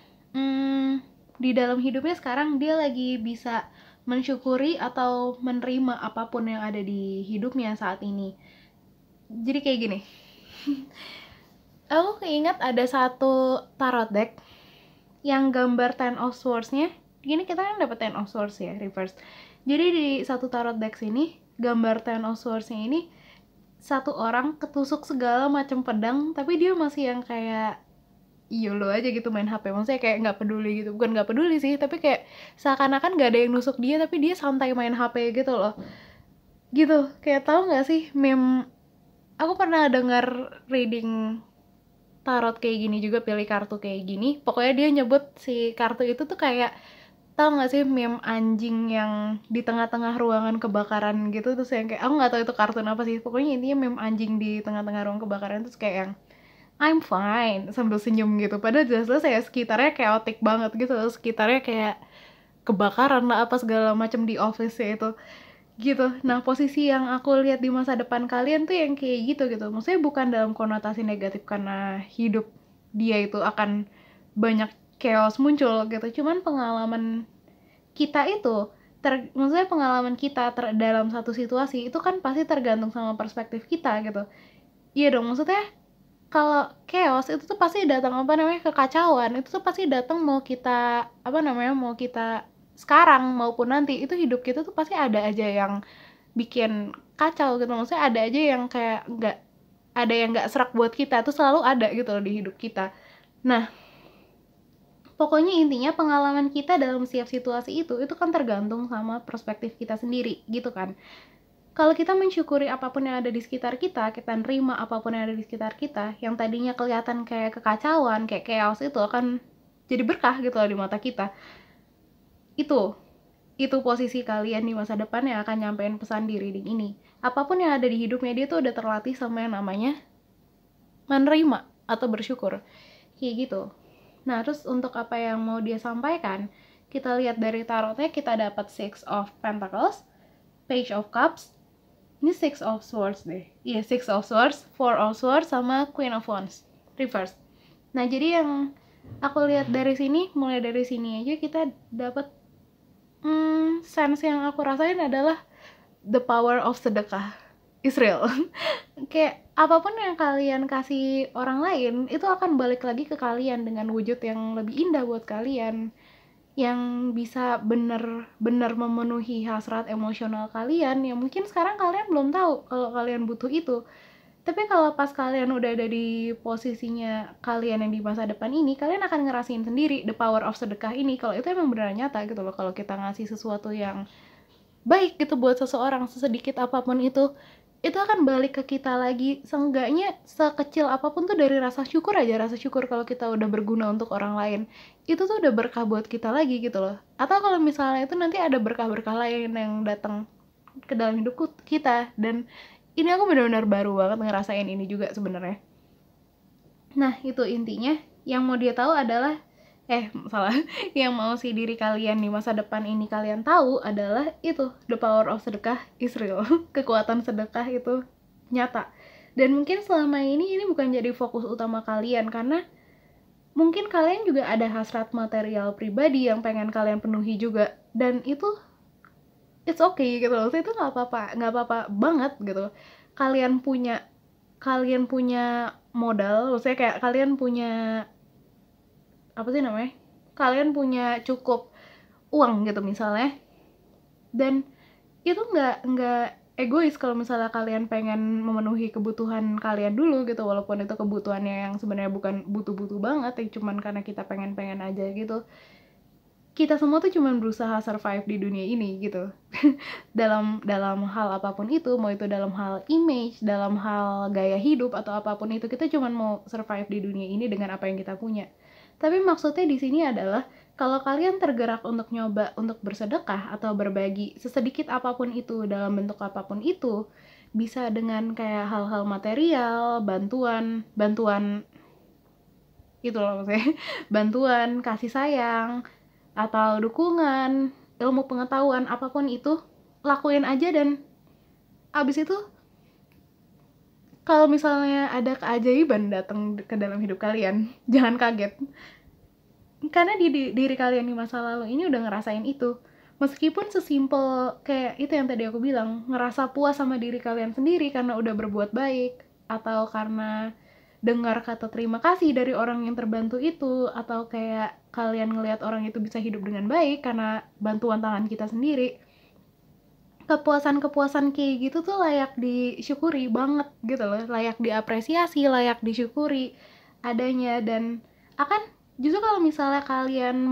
di dalam hidupnya sekarang dia lagi bisa mensyukuri atau menerima apapun yang ada di hidupnya saat ini. Jadi kayak gini. Aku keinget ada satu tarot deck yang gambar Ten of Swords-nya. Gini kita kan dapat Ten of Swords ya, reverse. Jadi di satu tarot deck sini, gambar Ten of Swords-nya ini satu orang ketusuk segala macam pedang, tapi dia masih yang kayak YOLO aja gitu main HP. Maksudnya kayak nggak peduli gitu. Bukan nggak peduli sih, tapi kayak seakan-akan nggak ada yang nusuk dia, tapi dia santai main HP gitu loh. Gitu, kayak tahu nggak sih meme? Aku pernah dengar reading tarot kayak gini juga, pilih kartu kayak gini. Pokoknya dia nyebut si kartu itu tuh kayak Tahu nggak sih meme anjing yang di tengah-tengah ruangan kebakaran gitu, terus yang kayak aku nggak tahu itu kartun apa sih, pokoknya intinya meme anjing di tengah-tengah ruang kebakaran terus kayak yang I'm fine sambil senyum gitu, padahal jelas-jelas ya sekitarnya chaotic banget gitu, sekitarnya kayak kebakaran lah apa segala macam di office ya itu gitu. Nah posisi yang aku lihat di masa depan kalian tuh yang kayak gitu gitu, maksudnya bukan dalam konotasi negatif karena hidup dia itu akan banyak chaos muncul gitu, cuman pengalaman kita itu maksudnya pengalaman kita dalam satu situasi itu kan pasti tergantung sama perspektif kita gitu. Iya dong, maksudnya kalau chaos itu tuh pasti datang apa namanya kekacauan, itu tuh pasti datang mau kita apa namanya mau kita sekarang maupun nanti, itu hidup kita tuh pasti ada aja yang bikin kacau gitu, maksudnya ada aja yang kayak nggak ada yang nggak serak buat kita, tuh selalu ada gitu loh di hidup kita. Nah pokoknya intinya pengalaman kita dalam setiap situasi itu kan tergantung sama perspektif kita sendiri gitu kan. Kalau kita mensyukuri apapun yang ada di sekitar kita nerima apapun yang ada di sekitar kita, yang tadinya kelihatan kayak kekacauan, kayak chaos, itu akan jadi berkah gitu loh di mata kita. Itu posisi kalian di masa depan yang akan nyampein pesan di reading ini. Apapun yang ada di hidupnya dia tuh udah terlatih sama yang namanya menerima atau bersyukur. Kayak gitu. Nah, terus untuk apa yang mau dia sampaikan, kita lihat dari tarotnya kita dapat Six of Pentacles, Page of Cups, ini Six of Swords deh. Iya, Six of Swords, Four of Swords, sama Queen of Wands, reverse. Nah, jadi yang aku lihat dari sini, mulai dari sini aja kita dapat sense yang aku rasain adalah the power of sedekah. Israel. Kayak apapun yang kalian kasih orang lain itu akan balik lagi ke kalian dengan wujud yang lebih indah buat kalian, yang bisa bener-bener memenuhi hasrat emosional kalian yang mungkin sekarang kalian belum tahu kalau kalian butuh itu. Tapi kalau pas kalian udah ada di posisinya kalian yang di masa depan ini, kalian akan ngerasain sendiri the power of sedekah ini, kalau itu emang beneran nyata gitu loh. Kalau kita ngasih sesuatu yang baik gitu buat seseorang, sesedikit apapun itu akan balik ke kita lagi, seenggaknya sekecil apapun tuh dari rasa syukur aja, rasa syukur kalau kita udah berguna untuk orang lain, itu tuh udah berkah buat kita lagi gitu loh. Atau kalau misalnya itu nanti ada berkah-berkah lain yang datang ke dalam hidup kita, dan ini aku benar-benar baru banget ngerasain ini juga sebenarnya. Nah itu intinya, yang mau dia tahu adalah salah yang mau si diri kalian di masa depan ini kalian tahu adalah itu, the power of sedekah is real. Kekuatan sedekah itu nyata, dan mungkin selama ini bukan jadi fokus utama kalian karena mungkin kalian juga ada hasrat material pribadi yang pengen kalian penuhi juga, dan itu it's okay gitu loh, itu nggak apa-apa banget gitu. Kalian punya modal, maksudnya kayak kalian punya apa sih namanya, kalian punya cukup uang gitu misalnya, dan itu nggak egois kalau misalnya kalian pengen memenuhi kebutuhan kalian dulu gitu, walaupun itu kebutuhannya yang sebenarnya bukan butuh-butuh banget ya, cuman karena kita pengen aja gitu. Kita semua tuh cuman berusaha survive di dunia ini gitu. dalam hal apapun itu, mau itu dalam hal image, dalam hal gaya hidup atau apapun itu, kita cuman mau survive di dunia ini dengan apa yang kita punya. Tapi maksudnya di sini adalah kalau kalian tergerak untuk nyoba untuk bersedekah atau berbagi sesedikit apapun itu dalam bentuk apapun itu, bisa dengan kayak hal-hal material, bantuan gitu loh maksudnya, bantuan, kasih sayang, atau dukungan, ilmu pengetahuan, apapun itu, lakuin aja. Dan abis itu kalau misalnya ada keajaiban datang ke dalam hidup kalian, jangan kaget, karena diri kalian di masa lalu ini udah ngerasain itu. Meskipun sesimpel kayak itu yang tadi aku bilang, ngerasa puas sama diri kalian sendiri karena udah berbuat baik, atau karena dengar kata terima kasih dari orang yang terbantu itu, atau kayak kalian ngelihat orang itu bisa hidup dengan baik karena bantuan tangan kita sendiri. Kepuasan kayak gitu tuh layak disyukuri banget gitu loh, layak diapresiasi, layak disyukuri adanya. Dan akan justru kalau misalnya kalian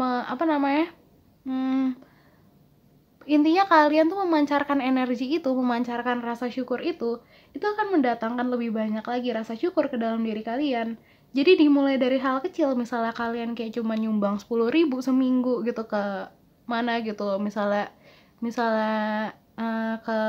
intinya kalian tuh memancarkan energi itu, memancarkan rasa syukur itu akan mendatangkan lebih banyak lagi rasa syukur ke dalam diri kalian. Jadi dimulai dari hal kecil, misalnya kalian kayak cuma nyumbang 10.000 seminggu gitu ke mana gitu, misalnya ke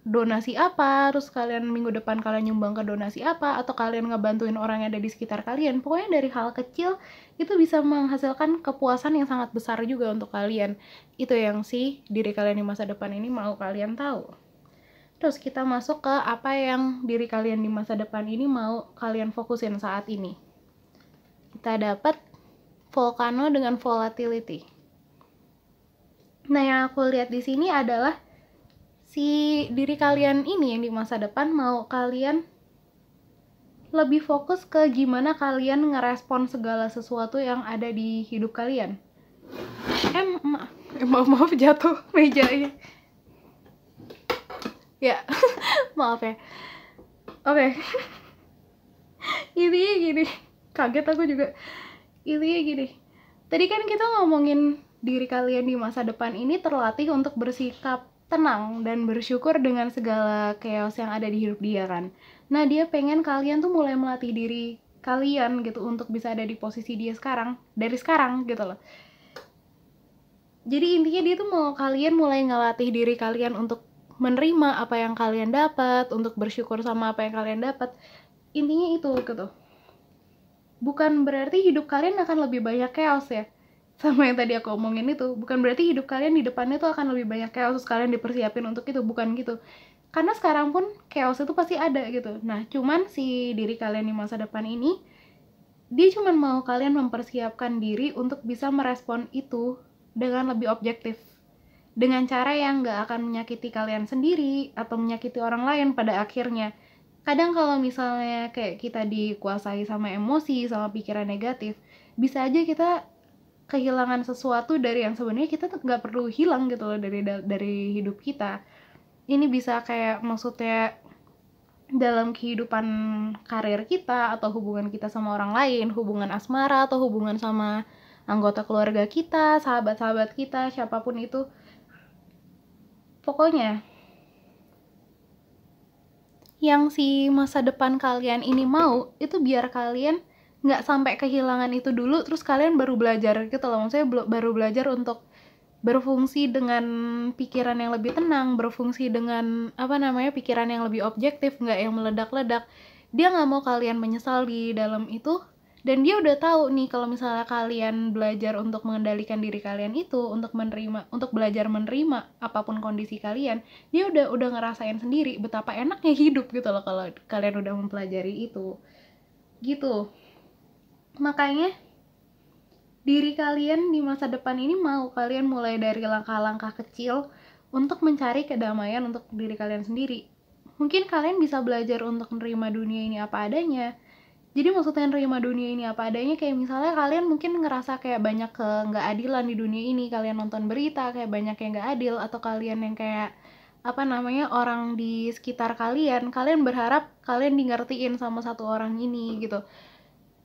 donasi apa, terus kalian minggu depan kalian nyumbang ke donasi apa, atau kalian ngebantuin orang yang ada di sekitar kalian. Pokoknya dari hal kecil itu bisa menghasilkan kepuasan yang sangat besar juga untuk kalian. Itu yang sih diri kalian di masa depan ini mau kalian tahu. Terus kita masuk ke apa yang diri kalian di masa depan ini mau kalian fokusin saat ini. Kita dapat volcano dengan volatility. Nah, yang aku lihat di sini adalah si diri kalian ini yang di masa depan mau kalian lebih fokus ke gimana kalian ngerespon segala sesuatu yang ada di hidup kalian. Maaf jatuh mejanya. Ya, maaf ya. Oke. Intinya gini, kaget aku juga. Intinya gini, tadi kan kita ngomongin diri kalian di masa depan ini terlatih untuk bersikap tenang dan bersyukur dengan segala chaos yang ada di hidup dia kan. Nah, dia pengen kalian tuh mulai melatih diri kalian gitu untuk bisa ada di posisi dia sekarang, dari sekarang gitu loh. Jadi intinya dia tuh mau kalian mulai ngelatih diri kalian untuk menerima apa yang kalian dapat, untuk bersyukur sama apa yang kalian dapat. Intinya itu gitu. Bukan berarti hidup kalian akan lebih banyak chaos ya. Sama yang tadi aku omongin itu, bukan berarti hidup kalian di depannya tuh akan lebih banyak chaos terus kalian dipersiapin untuk itu, bukan gitu. Karena sekarang pun chaos itu pasti ada gitu. Nah, cuman si diri kalian di masa depan ini, dia cuman mau kalian mempersiapkan diri untuk bisa merespon itu dengan lebih objektif. Dengan cara yang gak akan menyakiti kalian sendiri atau menyakiti orang lain pada akhirnya. Kadang kalau misalnya kayak kita dikuasai sama emosi, sama pikiran negatif, bisa aja kita kehilangan sesuatu dari yang sebenarnya kita tuh nggak perlu hilang gitu loh dari hidup kita. Ini bisa kayak maksudnya dalam kehidupan karir kita, atau hubungan kita sama orang lain, hubungan asmara, atau hubungan sama anggota keluarga kita, sahabat-sahabat kita, siapapun itu. Pokoknya yang si masa depan kalian ini mau itu biar kalian nggak sampai kehilangan itu dulu terus kalian baru belajar gitu loh. Maksudnya baru belajar untuk berfungsi dengan pikiran yang lebih tenang, berfungsi dengan pikiran yang lebih objektif, nggak yang meledak-ledak. Dia nggak mau kalian menyesal di dalam itu, dan dia udah tahu nih kalau misalnya kalian belajar untuk mengendalikan diri kalian itu, untuk belajar menerima apapun kondisi kalian, dia udah ngerasain sendiri betapa enaknya hidup gitu loh kalau kalian udah mempelajari itu. Gitu. Makanya diri kalian di masa depan ini mau kalian mulai dari langkah-langkah kecil untuk mencari kedamaian untuk diri kalian sendiri. Mungkin kalian bisa belajar untuk menerima dunia ini apa adanya. Jadi maksudnya menerima dunia ini apa adanya kayak misalnya kalian mungkin ngerasa kayak banyak keadilan di dunia ini, kalian nonton berita kayak banyak yang nggak adil, atau kalian yang kayak orang di sekitar kalian berharap kalian ngertiin sama satu orang ini gitu.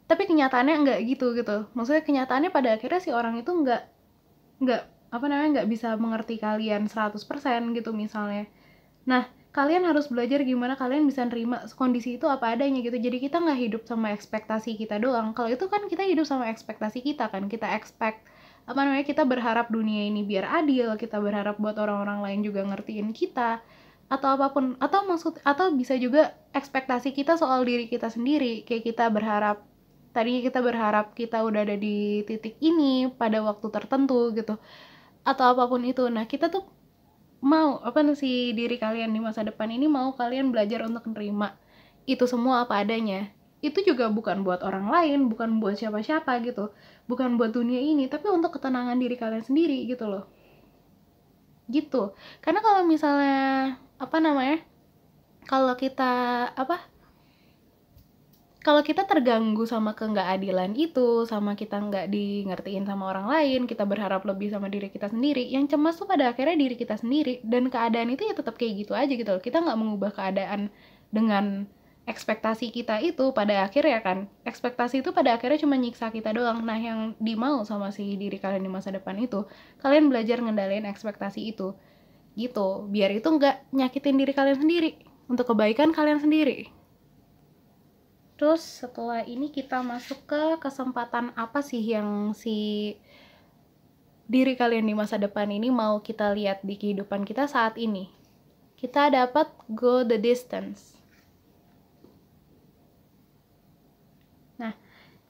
Tapi kenyataannya enggak gitu. Maksudnya kenyataannya pada akhirnya si orang itu enggak bisa mengerti kalian 100% gitu misalnya. Nah, kalian harus belajar gimana kalian bisa nerima kondisi itu apa adanya gitu. Jadi kita nggak hidup sama ekspektasi kita doang. Kalau itu kan kita hidup sama ekspektasi kita kan. Kita kita berharap dunia ini biar adil, kita berharap buat orang-orang lain juga ngertiin kita, atau apapun, atau bisa juga ekspektasi kita soal diri kita sendiri. Kayak tadinya kita berharap kita udah ada di titik ini pada waktu tertentu gitu, atau apapun itu. Nah, kita tuh mau si diri kalian di masa depan ini mau kalian belajar untuk menerima itu semua apa adanya. Itu juga bukan buat orang lain, bukan buat siapa-siapa gitu, bukan buat dunia ini, tapi untuk ketenangan diri kalian sendiri gitu loh. Gitu. Karena kalau misalnya kalau kita terganggu sama keadilan itu, sama kita nggak ngertiin sama orang lain, kita berharap lebih sama diri kita sendiri, yang cemas tuh pada akhirnya diri kita sendiri, dan keadaan itu ya tetap kayak gitu aja gitu loh. Kita nggak mengubah keadaan dengan ekspektasi kita itu pada akhirnya kan. Ekspektasi itu pada akhirnya cuma nyiksa kita doang. Nah, yang dimau sama si diri kalian di masa depan itu, kalian belajar ngendaliin ekspektasi itu. Gitu, biar itu nggak nyakitin diri kalian sendiri, untuk kebaikan kalian sendiri. Terus setelah ini kita masuk ke kesempatan apa sih yang si diri kalian di masa depan ini mau kita lihat di kehidupan kita saat ini. Kita dapat go the distance. Nah,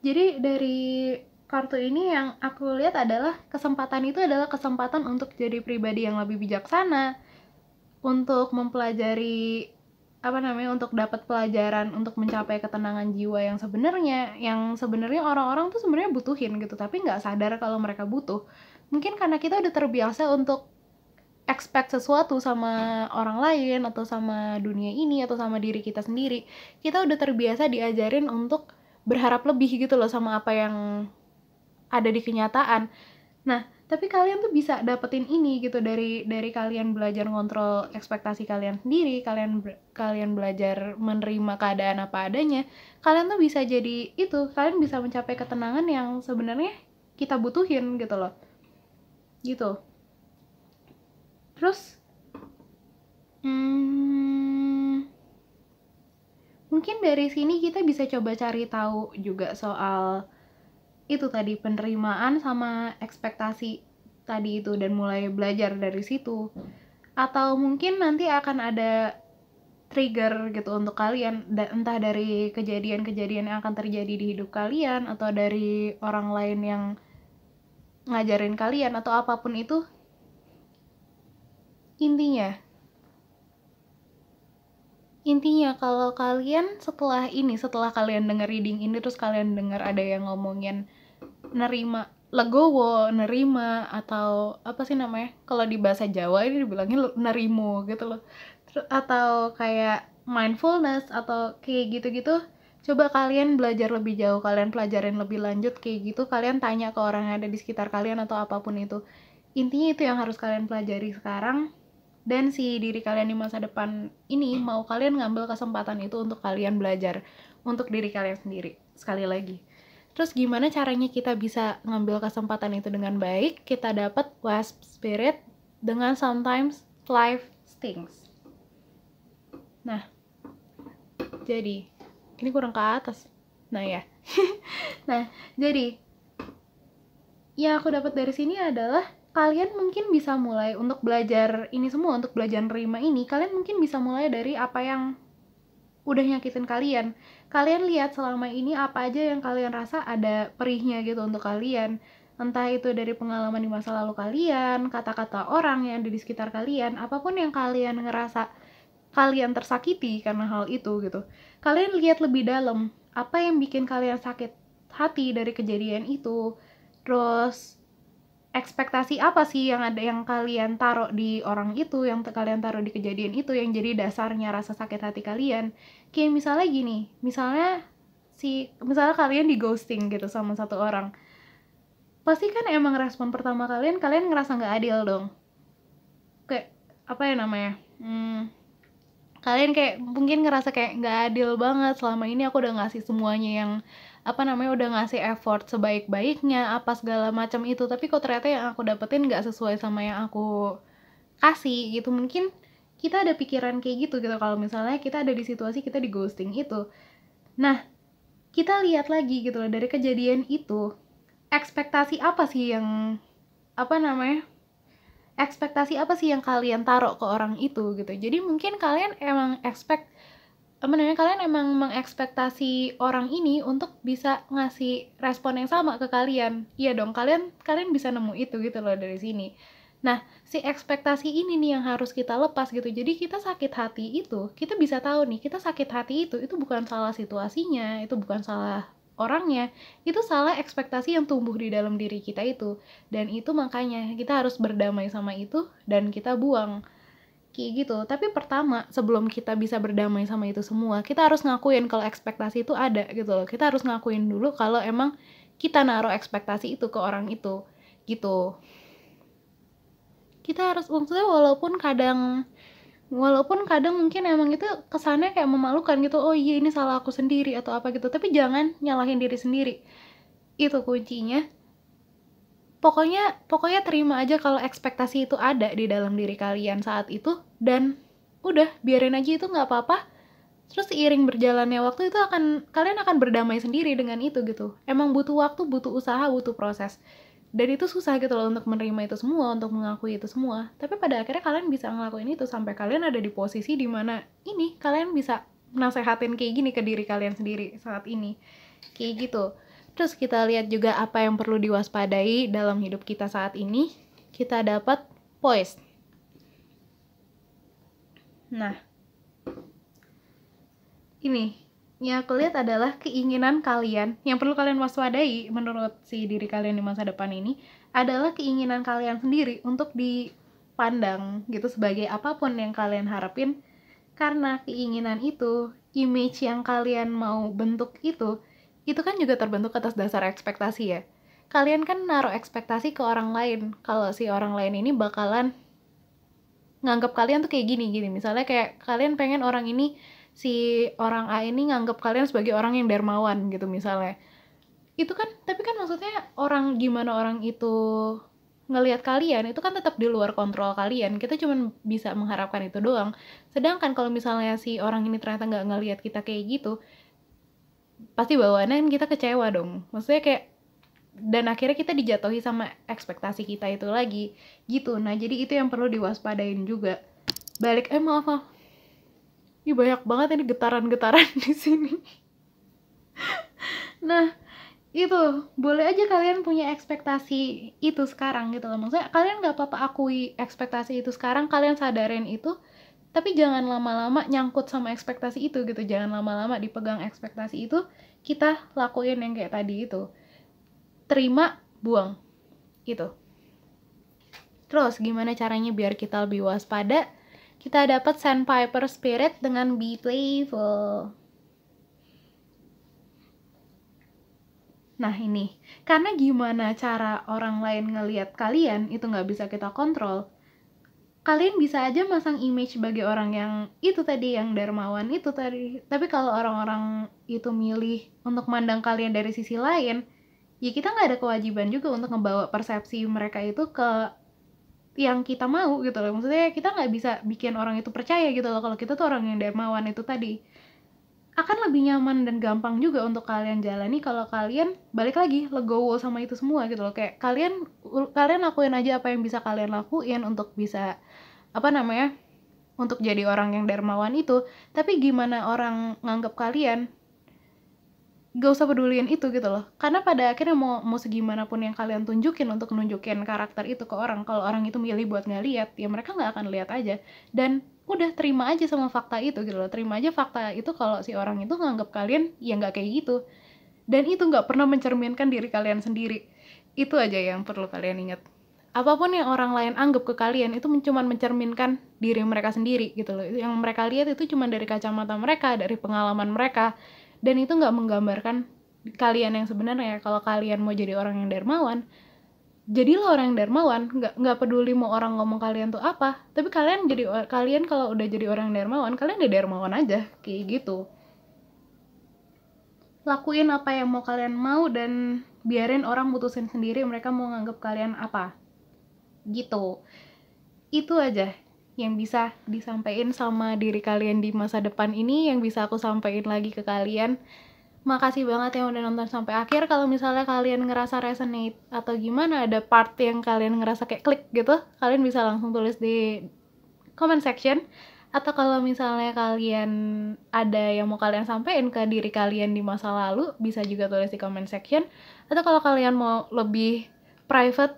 jadi dari kartu ini yang aku lihat adalah kesempatan itu adalah kesempatan untuk jadi pribadi yang lebih bijaksana, untuk mempelajari untuk dapat pelajaran untuk mencapai ketenangan jiwa yang sebenarnya orang-orang tuh sebenarnya butuhin gitu, tapi nggak sadar kalau mereka butuh. Mungkin karena kita udah terbiasa untuk expect sesuatu sama orang lain atau sama dunia ini atau sama diri kita sendiri. Kita udah terbiasa diajarin untuk berharap lebih gitu loh sama apa yang ada di kenyataan. Nah, tapi kalian tuh bisa dapetin ini gitu dari kalian belajar ngontrol ekspektasi kalian sendiri, kalian belajar menerima keadaan apa adanya. Kalian tuh bisa jadi itu, kalian bisa mencapai ketenangan yang sebenarnya kita butuhin gitu loh. Gitu. Terus mungkin dari sini kita bisa coba cari tahu juga soal itu tadi, penerimaan sama ekspektasi tadi itu, dan mulai belajar dari situ. Atau mungkin nanti akan ada trigger gitu untuk kalian, entah dari kejadian-kejadian yang akan terjadi di hidup kalian atau dari orang lain yang ngajarin kalian atau apapun itu. Intinya kalau kalian setelah kalian denger reading ini, terus kalian denger ada yang ngomongin legowo, nerima, atau apa sih namanya, kalau di bahasa Jawa ini dibilangnya nerimo gitu loh, atau kayak mindfulness atau kayak gitu-gitu, coba kalian belajar lebih jauh, kalian pelajarin lebih lanjut kayak gitu, kalian tanya ke orang yang ada di sekitar kalian atau apapun itu. Intinya itu yang harus kalian pelajari sekarang. Dan si diri kalian di masa depan ini mau kalian ngambil kesempatan itu untuk kalian belajar untuk diri kalian sendiri. Sekali lagi, terus gimana caranya kita bisa ngambil kesempatan itu dengan baik? Kita dapat wasp spirit dengan sometimes life stinks. Nah, jadi ini kurang ke atas. Nah ya. Nah, jadi yang aku dapat dari sini adalah kalian mungkin bisa mulai untuk belajar ini semua, untuk belajar nerima ini. Kalian mungkin bisa mulai dari apa yang udah nyakitin kalian. Kalian lihat selama ini apa aja yang kalian rasa ada perihnya gitu untuk kalian. Entah itu dari pengalaman di masa lalu kalian, kata-kata orang yang ada di sekitar kalian, apapun yang kalian ngerasa kalian tersakiti karena hal itu gitu. Kalian lihat lebih dalam, apa yang bikin kalian sakit hati dari kejadian itu. Terus ekspektasi apa sih yang kalian taruh di orang itu, yang kalian taruh di kejadian itu, yang jadi dasarnya rasa sakit hati kalian. Kayak misalnya gini, misalnya kalian di ghosting gitu sama satu orang, pasti kan emang respon pertama kalian ngerasa nggak adil dong. Kayak apa ya namanya, kalian kayak mungkin ngerasa kayak nggak adil banget, selama ini aku udah ngasih semuanya yang udah ngasih effort sebaik-baiknya apa segala macam itu, tapi kok ternyata yang aku dapetin nggak sesuai sama yang aku kasih gitu. Mungkin kita ada pikiran kayak gitu kalau misalnya kita ada di situasi kita di ghosting itu. Nah, kita lihat lagi gitu loh, dari kejadian itu ekspektasi apa sih yang kalian taruh ke orang itu gitu. Jadi mungkin kalian emang kalian emang mengekspektasi orang ini untuk bisa ngasih respon yang sama ke kalian. Iya dong, kalian bisa nemu itu gitu loh dari sini. Nah, si ekspektasi ini nih yang harus kita lepas gitu. Jadi kita sakit hati itu, kita bisa tahu nih, kita sakit hati itu bukan salah situasinya, itu bukan salah orangnya, itu salah ekspektasi yang tumbuh di dalam diri kita itu. Dan itu makanya kita harus berdamai sama itu dan kita buang. Kayak gitu. Tapi pertama, sebelum kita bisa berdamai sama itu semua, kita harus ngakuin kalau ekspektasi itu ada gitu loh. Kita harus ngakuin dulu kalau emang kita naruh ekspektasi itu ke orang itu gitu. Kita harus, maksudnya walaupun kadang mungkin emang itu kesannya kayak memalukan gitu, oh iya ini salah aku sendiri atau apa gitu, tapi jangan nyalahin diri sendiri. Itu kuncinya. Pokoknya terima aja kalau ekspektasi itu ada di dalam diri kalian saat itu, dan udah biarin aja, itu nggak apa-apa. Terus seiring berjalannya waktu kalian akan berdamai sendiri dengan itu gitu. Emang butuh waktu, butuh usaha, butuh proses Dan itu susah gitu loh untuk menerima itu semua, untuk mengakui itu semua. Tapi pada akhirnya kalian bisa ngelakuin itu sampai kalian ada di posisi dimana ini kalian bisa nasehatin kayak gini ke diri kalian sendiri saat ini. Kayak gitu. Terus kita lihat juga apa yang perlu diwaspadai dalam hidup kita saat ini. Kita dapat poise. Nah, ini yang aku lihat adalah keinginan kalian yang perlu kalian waspadai menurut si diri kalian di masa depan ini adalah keinginan kalian sendiri untuk dipandang gitu sebagai apapun yang kalian harapin, karena keinginan itu, image yang kalian mau bentuk itu kan juga terbentuk atas dasar ekspektasi ya. Kalian kan naruh ekspektasi ke orang lain kalau si orang lain ini bakalan nganggap kalian tuh kayak gini. Misalnya kayak kalian pengen orang ini, si orang A ini nganggap kalian sebagai orang yang dermawan gitu misalnya. Itu kan, tapi kan maksudnya gimana orang itu ngelihat kalian itu kan tetap di luar kontrol kalian. Kita cuma bisa mengharapkan itu doang. Sedangkan kalau misalnya si orang ini ternyata nggak ngelihat kita kayak gitu, pasti bawaannya kita kecewa dong. Maksudnya kayak, dan akhirnya kita dijatuhi sama ekspektasi kita itu lagi gitu. Nah jadi itu yang perlu diwaspadain juga. Maaf, ini banyak banget ini getaran-getaran di sini. Nah itu boleh aja kalian punya ekspektasi itu sekarang gitu loh. Maksudnya kalian nggak apa-apa akui ekspektasi itu sekarang, kalian sadarin itu, tapi jangan lama-lama nyangkut sama ekspektasi itu gitu. Jangan lama-lama dipegang ekspektasi itu. Kita lakuin yang kayak tadi itu, terima, buang gitu. Terus gimana caranya biar kita lebih waspada? Kita dapat sandpiper spirit dengan be playful. Nah ini, karena gimana cara orang lain ngelihat kalian itu nggak bisa kita kontrol. Kalian bisa aja masang image sebagai orang yang itu tadi, yang dermawan itu tadi. Tapi kalau orang-orang itu milih untuk mandang kalian dari sisi lain, ya kita nggak ada kewajiban juga untuk ngebawa persepsi mereka itu ke yang kita mau gitu loh. Maksudnya kita nggak bisa bikin orang itu percaya gitu loh kalau kita tuh orang yang dermawan itu tadi. Akan lebih nyaman dan gampang juga untuk kalian jalani kalau kalian balik lagi legowo sama itu semua gitu loh. Kayak kalian lakuin aja apa yang bisa kalian lakuin untuk bisa untuk jadi orang yang dermawan itu. Tapi gimana orang nganggap kalian, gak usah peduliin itu gitu loh. Karena pada akhirnya mau segimanapun yang kalian tunjukin untuk nunjukin karakter itu ke orang, kalau orang itu milih buat nggak lihat, ya mereka nggak akan lihat aja. Dan udah terima aja sama fakta itu gitu loh. Terima aja fakta itu kalau si orang itu nganggap kalian ya nggak kayak gitu. Dan itu nggak pernah mencerminkan diri kalian sendiri. Itu aja yang perlu kalian ingat. Apapun yang orang lain anggap ke kalian itu cuma mencerminkan diri mereka sendiri gitu loh. Yang mereka lihat itu cuma dari kacamata mereka, dari pengalaman mereka. Dan itu nggak menggambarkan kalian yang sebenarnya. Kalau kalian mau jadi orang yang dermawan, jadilah orang yang dermawan. Nggak peduli mau orang ngomong kalian tuh apa, tapi kalian kalau udah jadi orang yang dermawan, kalian udah dermawan aja kayak gitu. Lakuin apa yang mau kalian mau dan biarin orang mutusin sendiri mereka mau nganggap kalian apa gitu. Itu aja yang bisa disampaikan sama diri kalian di masa depan ini, yang bisa aku sampaikan lagi ke kalian. Makasih banget yang udah nonton sampai akhir. Kalau misalnya kalian ngerasa resonate atau gimana, ada part yang kalian ngerasa kayak klik gitu, kalian bisa langsung tulis di comment section. Atau kalau misalnya kalian ada yang mau kalian sampaikan ke diri kalian di masa lalu, bisa juga tulis di comment section. Atau kalau kalian mau lebih private,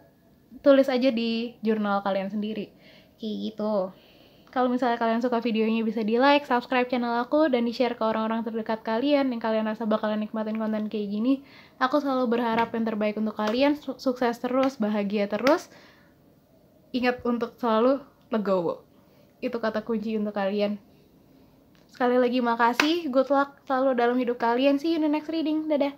tulis aja di jurnal kalian sendiri kayak gitu. Kalau misalnya kalian suka videonya, bisa di like, subscribe channel aku, dan di share ke orang-orang terdekat kalian yang kalian rasa bakalan nikmatin konten kayak gini. Aku selalu berharap yang terbaik untuk kalian, sukses terus, bahagia terus. Ingat untuk selalu legowo. Itu kata kunci untuk kalian. Sekali lagi makasih, good luck selalu dalam hidup kalian. See you in the next reading, dadah.